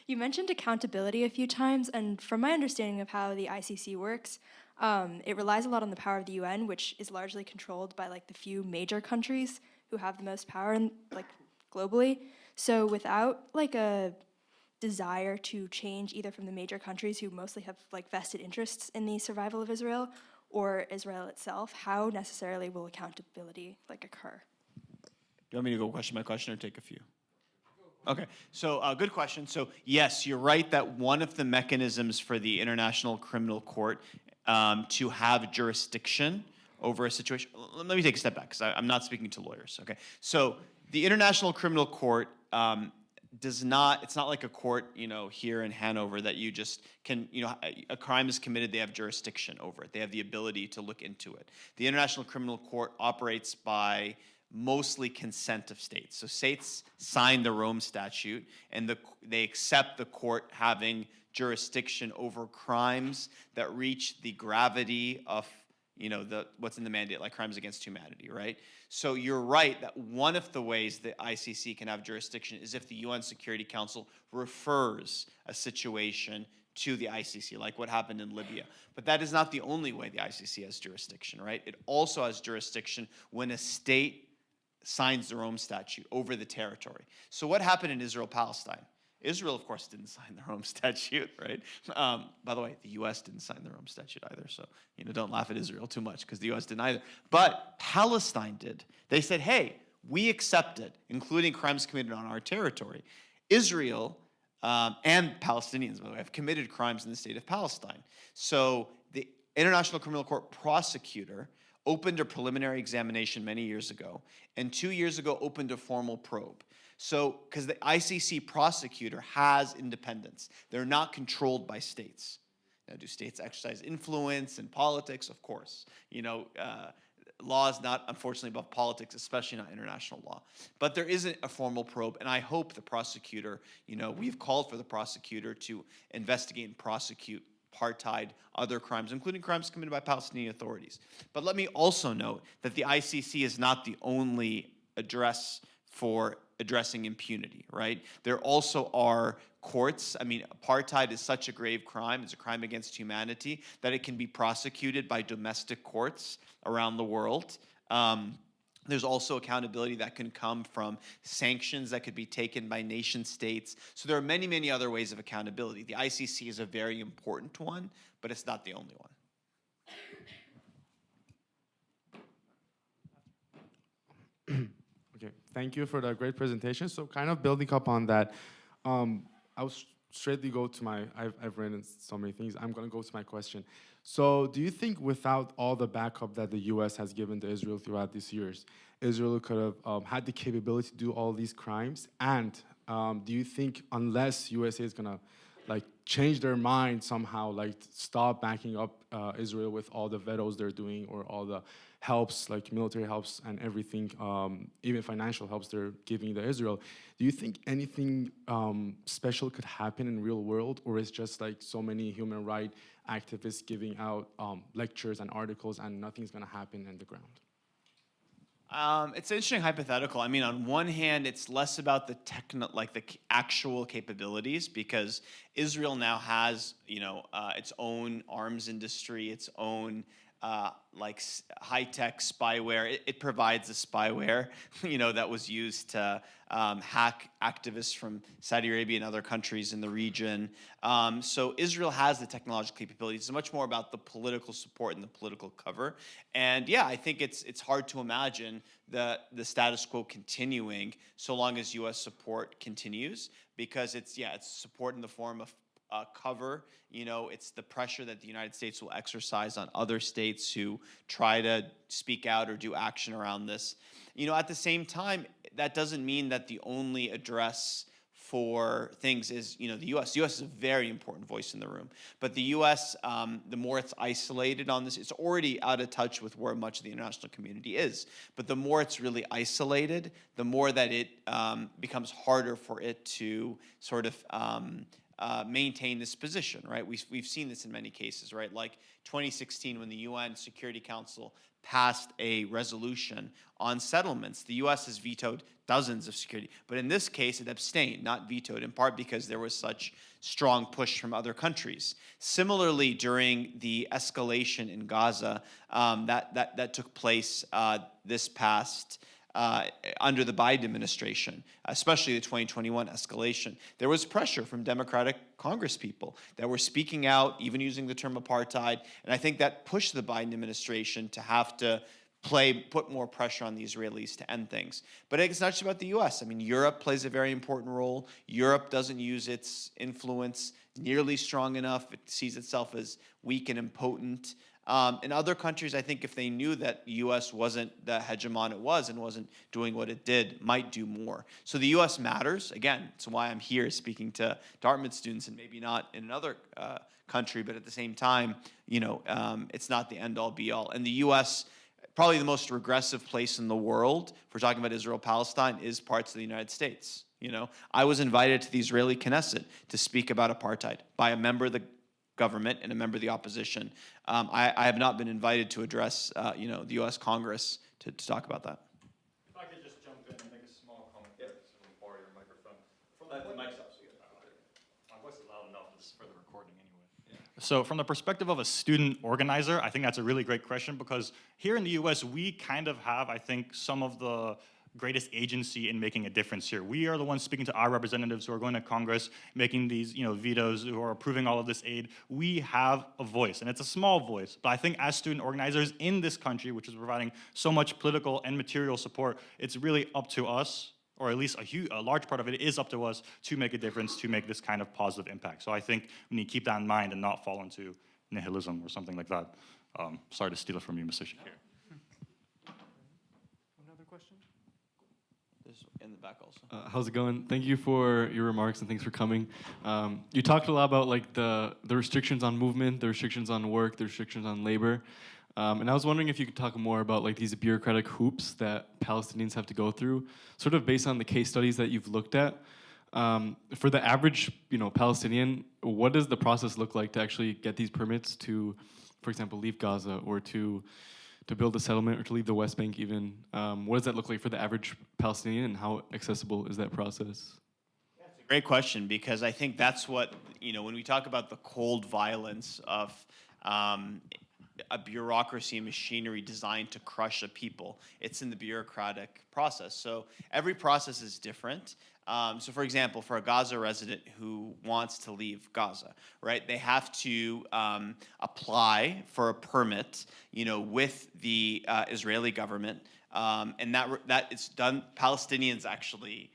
you mentioned accountability a few times, and from my understanding of how the ICC works, it relies a lot on the power of the UN, which is largely controlled by the few major countries who have the most power globally. So without a desire to change either from the major countries who mostly have vested interests in the survival of Israel or Israel itself, how necessarily will accountability occur? Do you want me to go question by question or take a few? Okay, so good question. So yes, you're right that one of the mechanisms for the International Criminal Court to have jurisdiction over a situation, let me take a step back because I'm not speaking to lawyers, okay? So the International Criminal Court it's not like a court, here in Hanover that you just can, a crime is committed, they have jurisdiction over it. They have the ability to look into it. The International Criminal Court operates by mostly consent of states. So states sign the Rome Statute, and they accept the court having jurisdiction over crimes that reach the gravity of what's in the mandate, like crimes against humanity, right? So you're right that one of the ways the ICC can have jurisdiction is if the UN Security Council refers a situation to the ICC, like what happened in Libya. But that is not the only way the ICC has jurisdiction, right? It also has jurisdiction when a state signs the Rome Statute over the territory. So what happened in Israel-Palestine? Israel, of course, didn't sign the Rome Statute, right? By the way, the U.S. didn't sign the Rome Statute either, so don't laugh at Israel too much because the U.S. didn't either. But Palestine did. They said, hey, we accept it, including crimes committed on our territory. Israel and Palestinians, by the way, have committed crimes in the state of Palestine. So the International Criminal Court prosecutor opened a preliminary examination many years ago, and 2 years ago opened a formal probe. So, because the ICC prosecutor has independence. They're not controlled by states. Now, do states exercise influence in politics? Of course. Law is not, unfortunately, above politics, especially not international law. But there isn't a formal probe, and I hope the prosecutor, we've called for the prosecutor to investigate and prosecute apartheid, other crimes, including crimes committed by Palestinian authorities. But let me also note that the ICC is not the only address for addressing impunity, right? There also are courts. I mean, apartheid is such a grave crime, it's a crime against humanity, that it can be prosecuted by domestic courts around the world. There's also accountability that can come from sanctions that could be taken by nation states. So there are many, many other ways of accountability. The ICC is a very important one, but it's not the only one. Okay, thank you for the great presentation. So kind of building up on that, I'll straightly go to I've written so many things. I'm gonna go to my question. So do you think without all the backup that the US has given to Israel throughout these years, Israel could have had the capability to do all these crimes? And do you think unless USA is gonna change their mind somehow, stop backing up Israel with all the vetoes they're doing or all the helps, like military helps and everything, even financial helps they're giving to Israel, do you think anything special could happen in real world, or is just so many human rights activists giving out lectures and articles and nothing's gonna happen in the ground? It's an interesting hypothetical. I mean, on one hand, it's less about the the actual capabilities, because Israel now has, its own arms industry, its own high-tech spyware. It provides the spyware, that was used to hack activists from Saudi Arabia and other countries in the region. So Israel has the technological capabilities. It's much more about the political support and the political cover. And yeah, I think it's hard to imagine the status quo continuing so long as U.S. support continues, because it's support in the form of cover. It's the pressure that the United States will exercise on other states who try to speak out or do action around this. At the same time, that doesn't mean that the only address for things is, the U.S. The U.S. is a very important voice in the room. But the U.S., the more it's isolated on this, it's already out of touch with where much of the international community is. But the more it's really isolated, the more that it becomes harder for it to sort of maintain this position, right? We've seen this in many cases, right? Like 2016, when the UN Security Council passed a resolution on settlements, the U.S. has vetoed dozens of security. But in this case, it abstained, not vetoed, in part because there was such strong push from other countries. Similarly, during the escalation in Gaza that took place this past under the Biden administration, especially the 2021 escalation, there was pressure from Democratic congresspeople that were speaking out, even using the term apartheid. And I think that pushed the Biden administration to have to put more pressure on the Israelis to end things. But it's not just about the U.S. I mean, Europe plays a very important role. Europe doesn't use its influence nearly strong enough. It sees itself as weak and impotent. In other countries, I think if they knew that the U.S. wasn't the hegemon it was and wasn't doing what it did, might do more. So the U.S. matters. Again, it's why I'm here speaking to Dartmouth students and maybe not in another country, but at the same time, it's not the end-all, be-all. And the U.S., probably the most regressive place in the world, if we're talking about Israel-Palestine, is parts of the United States. I was invited to the Israeli Knesset to speak about apartheid by a member of the government and a member of the opposition. I have not been invited to address, the U.S. Congress to talk about that. If I could just jump in and make a small comment there, so we borrow your microphone. The mic's up, so my voice is loud enough for the recording anyway. So from the perspective of a student organizer, I think that's a really great question, because here in the US, we kind of have, I think, some of the greatest agency in making a difference here. We are the ones speaking to our representatives who are going to Congress, making these vetoes, who are approving all of this aid. We have a voice, and it's a small voice. But I think as student organizers in this country, which is providing so much political and material support, it's really up to us, or at least a large part of it is up to us, to make a difference, to make this kind of positive impact. So I think we need to keep that in mind and not fall into nihilism or something like that. Sorry to steal it from you, Mr. Shakir. Another question? In the back also. How's it going? Thank you for your remarks and thanks for coming. You talked a lot about like the restrictions on movement, the restrictions on work, the restrictions on labor. And I was wondering if you could talk more about like these bureaucratic hoops that Palestinians have to go through, sort of based on the case studies that you've looked at. For the average, Palestinian, what does the process look like to actually get these permits to, for example, leave Gaza or to build a settlement or to leave the West Bank even? What does that look like for the average Palestinian, and how accessible is that process? That's a great question, because I think that's what, when we talk about the cold violence of a bureaucracy and machinery designed to crush a people, it's in the bureaucratic process. So every process is different. So for example, for a Gaza resident who wants to leave Gaza, right, they have to apply for a permit, with the Israeli government, and that it's done. Palestinians actually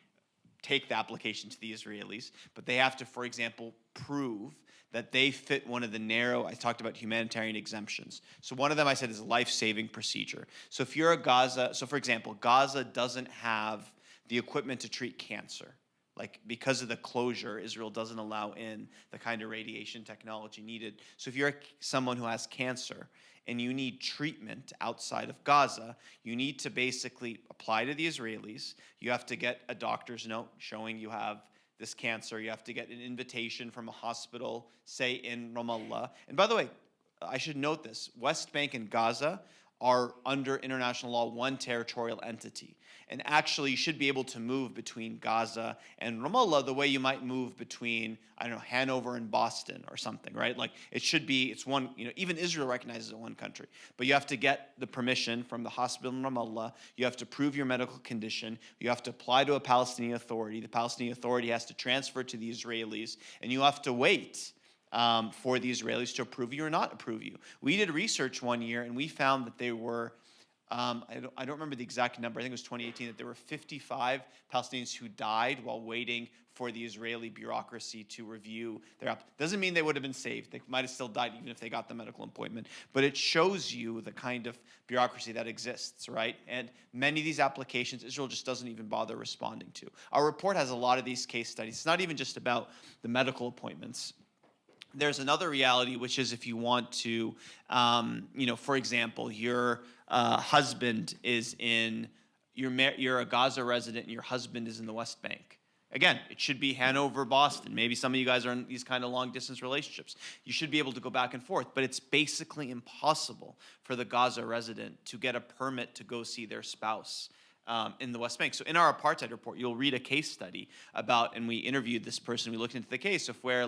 take the application to the Israelis, but they have to, for example, prove that they fit one of the narrow, I talked about humanitarian exemptions. So one of them I said is a life-saving procedure. So if you're a Gaza, so for example, Gaza doesn't have the equipment to treat cancer. Like, because of the closure, Israel doesn't allow in the kind of radiation technology needed. So if you're someone who has cancer and you need treatment outside of Gaza, you need to basically apply to the Israelis. You have to get a doctor's note showing you have this cancer. You have to get an invitation from a hospital, say in Ramallah. And by the way, I should note this, West Bank and Gaza are under international law one territorial entity. And actually you should be able to move between Gaza and Ramallah the way you might move between, Hanover and Boston or something, right? Like it's one, even Israel recognizes it one country. But you have to get the permission from the hospital in Ramallah. You have to prove your medical condition. You have to apply to a Palestinian authority. The Palestinian authority has to transfer to the Israelis. And you have to wait for the Israelis to approve you or not approve you. We did research one year, and we found that there were, I don't remember the exact number, I think it was 2018, that there were 55 Palestinians who died while waiting for the Israeli bureaucracy to review their app. Doesn't mean they would have been saved. They might have still died even if they got the medical appointment. But it shows you the kind of bureaucracy that exists, right? And many of these applications, Israel just doesn't even bother responding to. Our report has a lot of these case studies. It's not even just about the medical appointments. There's another reality, which is if you want to, for example, your husband is you're a Gaza resident and your husband is in the West Bank. Again, it should be Hanover, Boston. Maybe some of you guys are in these kind of long-distance relationships. You should be able to go back and forth, but it's basically impossible for the Gaza resident to get a permit to go see their spouse in the West Bank. So in our apartheid report, you'll read a case study about, and we interviewed this person, we looked into the case of where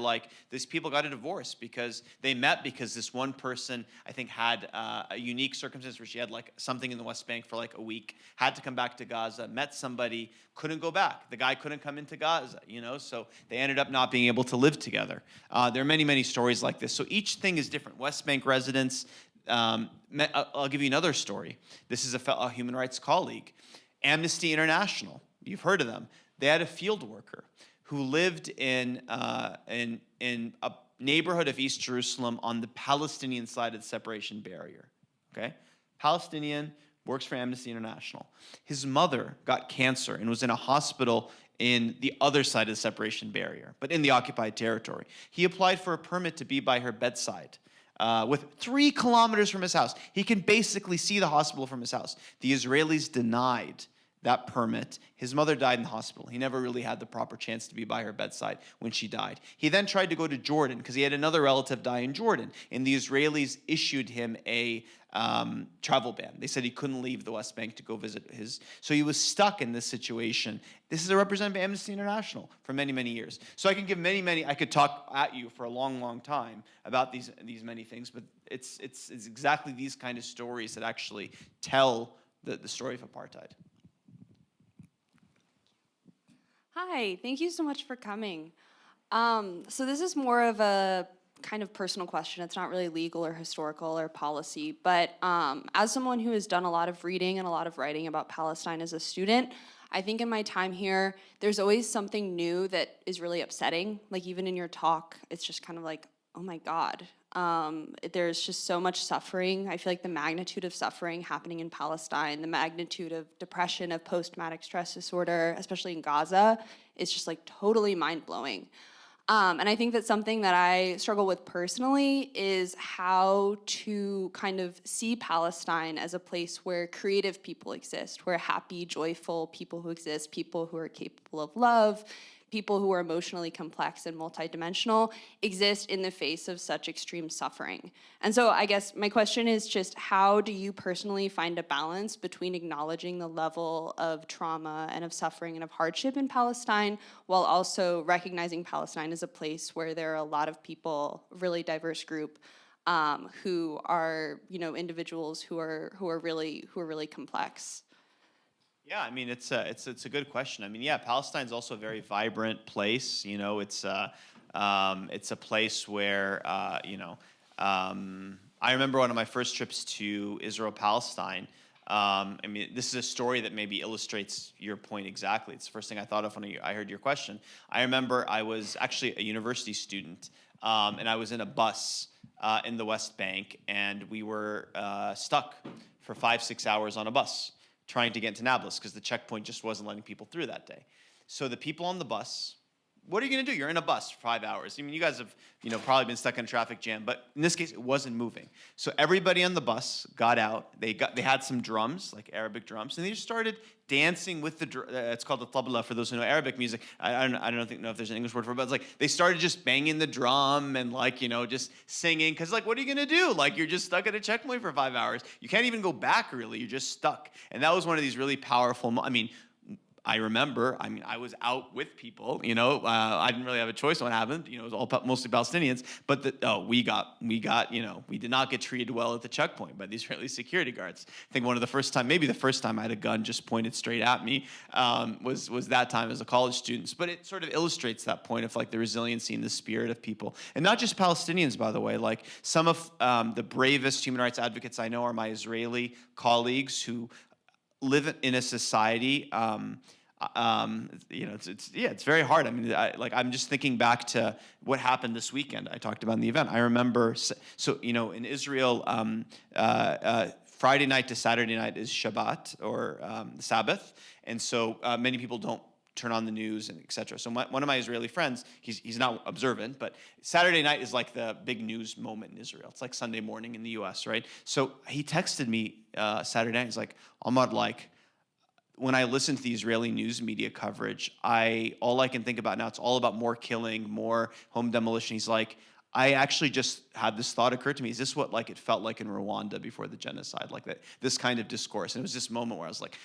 these people got a divorce because they met because this one person, I think, had a unique circumstance where she had something in the West Bank for a week, had to come back to Gaza, met somebody, couldn't go back. The guy couldn't come into Gaza, so they ended up not being able to live together. There are many, many stories like this. So each thing is different. West Bank residents, I'll give you another story. This is a human rights colleague. Amnesty International, you've heard of them. They had a field worker who lived in a neighborhood of East Jerusalem on the Palestinian side of the separation barrier. Okay, Palestinian, works for Amnesty International. His mother got cancer and was in a hospital in the other side of the separation barrier, but in the occupied territory. He applied for a permit to be by her bedside. With 3 kilometers from his house. He can basically see the hospital from his house. The Israelis denied that permit. His mother died in the hospital. He never really had the proper chance to be by her bedside when she died. He then tried to go to Jordan because he had another relative die in Jordan, and the Israelis issued him a travel ban. They said he couldn't leave the West Bank to go visit his. So he was stuck in this situation. This is a representative of Amnesty International for many, many years. So I can give I could talk at you for a long, long time about these many things, but it's exactly these kind of stories that actually tell the story of apartheid. Hi, thank you so much for coming. So this is more of a kind of personal question. It's not really legal or historical or policy, but as someone who has done a lot of reading and a lot of writing about Palestine as a student, I think in my time here, there's always something new that is really upsetting. Like even in your talk, it's just kind of like, oh my God. There's just so much suffering. I feel like the magnitude of suffering happening in Palestine, the magnitude of depression, of post-traumatic stress disorder, especially in Gaza, is just like totally mind-blowing. And I think that something that I struggle with personally is how to kind of see Palestine as a place where creative people exist, where happy, joyful people who exist, people who are capable of love, people who are emotionally complex and multidimensional exist in the face of such extreme suffering. And so I guess my question is just, how do you personally find a balance between acknowledging the level of trauma and of suffering and of hardship in Palestine, while also recognizing Palestine as a place where there are a lot of people, a really diverse group, who are, individuals who are really complex? Yeah, I mean, it's a good question. I mean, yeah, Palestine's also a very vibrant place. It's a place where I remember one of my first trips to Israel, Palestine. I mean, this is a story that maybe illustrates your point exactly. It's the first thing I thought of when I heard your question. I remember I was actually a university student, and I was in a bus in the West Bank, and we were stuck for 5-6 hours on a bus, trying to get to Nablus because the checkpoint just wasn't letting people through that day. So the people on the bus, what are you going to do? You're in a bus for 5 hours. I mean, you guys have, probably been stuck in a traffic jam, but in this case, it wasn't moving. So everybody on the bus got out. They had some drums, like Arabic drums, and they just started dancing with it's called the tabla for those who know Arabic music. I don't know if there's an English word for it, but it's like they started just banging the drum and just singing. Because what are you going to do? You're just stuck at a checkpoint for 5 hours. You can't even go back, really. You're just stuck. And that was one of these really powerful, I remember, I was out with people, I didn't really have a choice on what happened, it was all mostly Palestinians, but we did not get treated well at the checkpoint by the Israeli security guards. I think maybe the first time I had a gun just pointed straight at me was that time as a college student. But it sort of illustrates that point of the resiliency and the spirit of people. And not just Palestinians, by the way, some of the bravest human rights advocates I know are my Israeli colleagues who live in a society, it's very hard. I mean, I'm just thinking back to what happened this weekend. I talked about in the event. I remember, in Israel, Friday night to Saturday night is Shabbat or the Sabbath, and so many people don't turn on the news and etc. So one of my Israeli friends, he's not observant, but Saturday night is the big news moment in Israel. It's like Sunday morning in the U.S., right? So he texted me Saturday night. He's like, Omar, when I listen to the Israeli news media coverage, all I can think about now, it's all about more killing, more home demolition. He's like, I actually just had this thought occur to me. Is this what it felt like in Rwanda before the genocide? This kind of discourse. And it was this moment where I was like,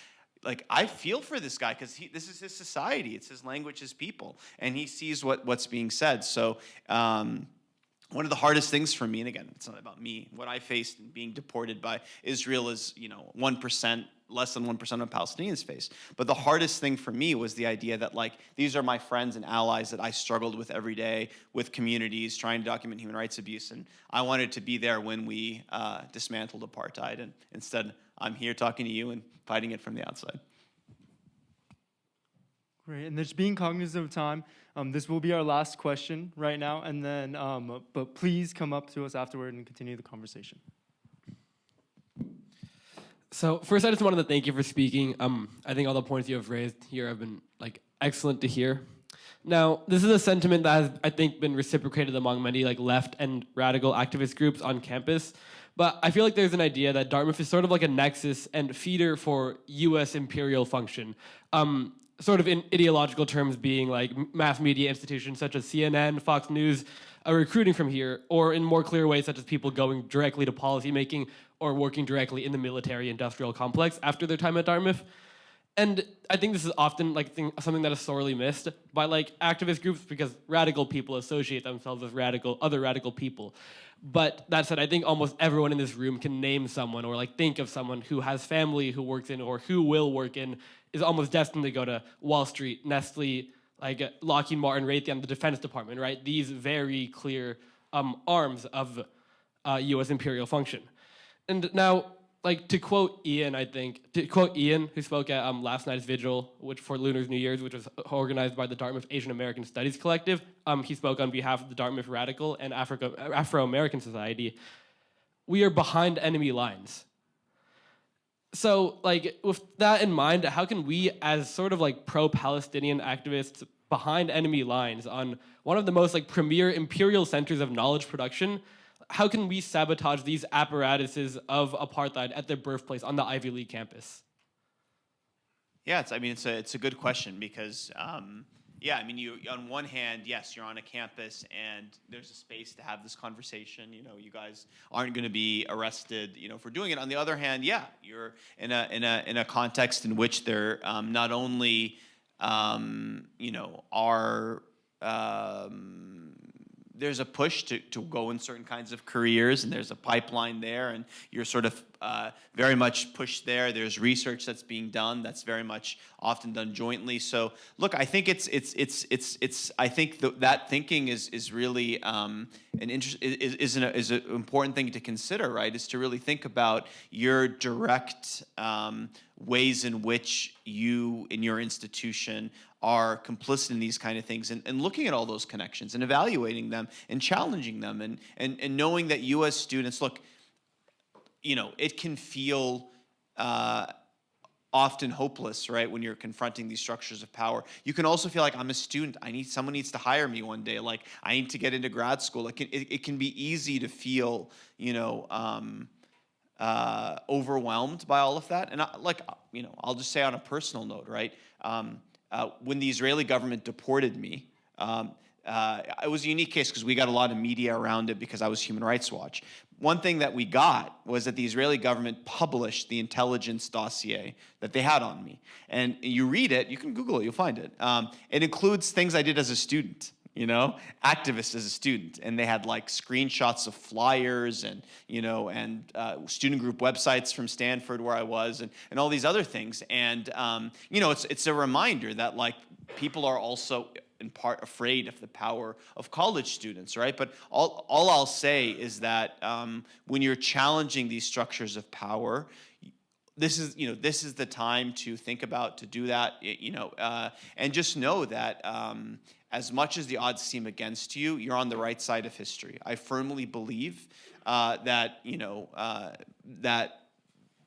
I feel for this guy because this is his society. It's his language, his people. And he sees what's being said. So one of the hardest things for me, and again, it's not about me, what I faced in being deported by Israel is, 1%, less than 1% of Palestinians face. But the hardest thing for me was the idea that these are my friends and allies that I struggled with every day, with communities, trying to document human rights abuse. And I wanted to be there when we dismantled apartheid. And instead, I'm here talking to you and fighting it from the outside. Great, and just being cognizant of time, this will be our last question right now, and then, but please come up to us afterward and continue the conversation. So first, I just wanted to thank you for speaking. I think all the points you have raised here have been excellent to hear. Now, this is a sentiment that has, I think, been reciprocated among many left and radical activist groups on campus. But I feel like there's an idea that Dartmouth is sort of like a nexus and feeder for U.S. imperial function. Sort of in ideological terms being like mass media institutions such as CNN, Fox News, are recruiting from here, or in more clear ways such as people going directly to policymaking or working directly in the military industrial complex after their time at Dartmouth. And I think this is often like something that is sorely missed by like activist groups because radical people associate themselves with other radical people. But that said, I think almost everyone in this room can name someone or like think of someone who has family who works in or who will work in, is almost destined to go to Wall Street, Nestle, like Lockheed Martin, Raytheon, the Defense Department, right? These very clear arms of U.S. imperial function. And now, like to quote Ian, who spoke at last night's vigil, which for Lunar's New Year's, which was organized by the Dartmouth Asian American Studies Collective. He spoke on behalf of the Dartmouth Radical and Afro-American Society. We are behind enemy lines. So, like, with that in mind, how can we, as sort of like pro-Palestinian activists behind enemy lines on one of the most like premier imperial centers of knowledge production, how can we sabotage these apparatuses of apartheid at their birthplace on the Ivy League campus? Yeah, it's a good question because you on one hand, yes, you're on a campus and there's a space to have this conversation. You guys aren't going to be arrested, for doing it. On the other hand, yeah, you're in a context in which there not only are there's a push to go in certain kinds of careers, and there's a pipeline there, and you're sort of very much pushed there. There's research that's being done that's very much often done jointly. So, look, I think I think that thinking is really an important thing to consider, right? Is to really think about your direct ways in which you in your institution are complicit in these kind of things, and looking at all those connections and evaluating them and challenging them and knowing that you as students, look, it can feel often hopeless, right, when you're confronting these structures of power. You can also feel like, I'm a student, someone needs to hire me one day, like I need to get into grad school. It can be easy to feel, overwhelmed by all of that. And I'll just say on a personal note, right, when the Israeli government deported me, it was a unique case because we got a lot of media around it because I was Human Rights Watch. One thing that we got was that the Israeli government published the intelligence dossier that they had on me. And you read it, you can Google it, you'll find it. It includes things I did as a student, activist as a student. And they had like screenshots of flyers and, student group websites from Stanford where I was and all these other things. And, it's a reminder that like people are also in part afraid of the power of college students, right? But all I'll say is that when you're challenging these structures of power, this is the time to think about, to do that, and just know that as much as the odds seem against you, you're on the right side of history. I firmly believe that that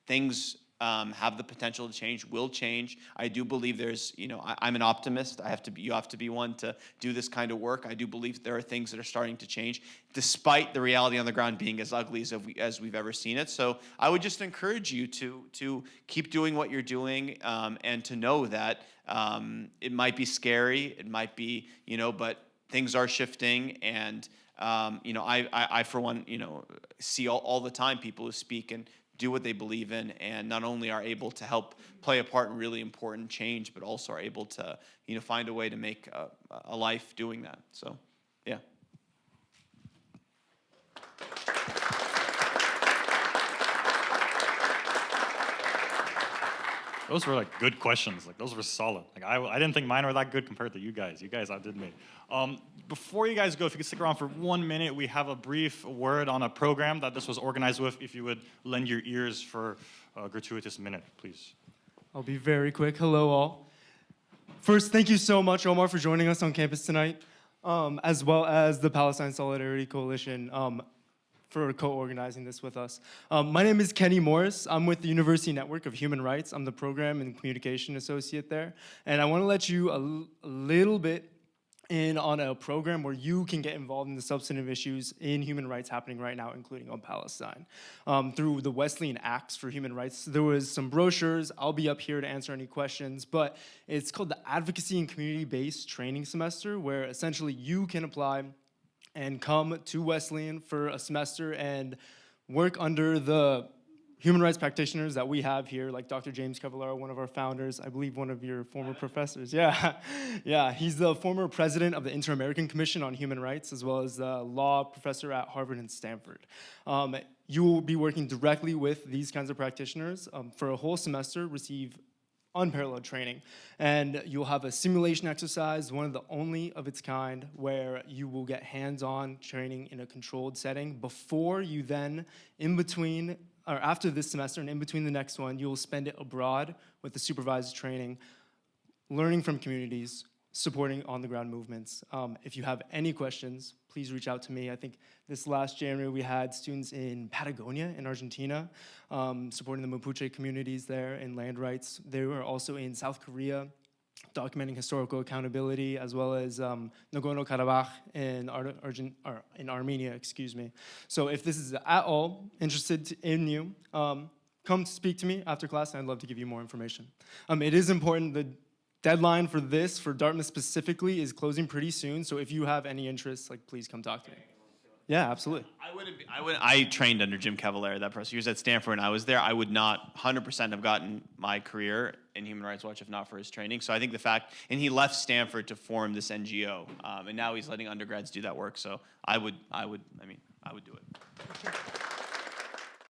things have the potential to change, will change. I do believe there's, I'm an optimist. You have to be one to do this kind of work. I do believe there are things that are starting to change, despite the reality on the ground being as ugly as we've ever seen it. So I would just encourage you to keep doing what you're doing, and to know that it might be scary, it might be, but things are shifting, and I for one, see all the time people who speak and do what they believe in, and not only are able to help play a part in really important change, but also are able to, find a way to make a life doing that. So, yeah. Those were like good questions. Like those were solid. Like I didn't think mine were that good compared to you guys. You guys outdid me. Before you guys go, if you could stick around for 1 minute, we have a brief word on a program that this was organized with. If you would lend your ears for a gratuitous minute, please. I'll be very quick. Hello, all. First, thank you so much, Omar, for joining us on campus tonight, as well as the Palestine Solidarity Coalition for co-organizing this with us. My name is Kenny Morris. I'm with the University Network of Human Rights. I'm the Program and Communication Associate there. And I want to let you a little bit in on a program where you can get involved in the substantive issues in human rights happening right now, including on Palestine. Through the Wesleyan Acts for Human Rights, there was some brochures. I'll be up here to answer any questions, but it's called the Advocacy and Community-Based Training Semester, where essentially you can apply and come to Wesleyan for a semester and work under the human rights practitioners that we have here, like Dr. James Cavallaro, one of our founders, I believe one of your former professors. Yeah, yeah, he's the former president of the Inter-American Commission on Human Rights, as well as a law professor at Harvard and Stanford. You will be working directly with these kinds of practitioners for a whole semester, receive unparalleled training. And you'll have a simulation exercise, one of the only of its kind, where you will get hands-on training in a controlled setting before you then, in between, or after this semester and in between the next one, you'll spend it abroad with the supervised training, learning from communities, supporting on-the-ground movements. If you have any questions, please reach out to me. I think this last January we had students in Patagonia in Argentina, supporting the Mapuche communities there in land rights. They were also in South Korea, documenting historical accountability, as well as Nagorno-Karabakh in Armenia, excuse me. So if this is at all interested in you, come speak to me after class, and I'd love to give you more information. It is important, the deadline for this, for Dartmouth specifically, is closing pretty soon, so if you have any interest, like, please come talk to me. Yeah, absolutely. I trained under Jim Cavallaro that professor. He was at Stanford, and I was there. I would not 100% have gotten my career in Human Rights Watch if not for his training. So I think the fact, and he left Stanford to form this NGO, and now he's letting undergrads do that work. So I would do it.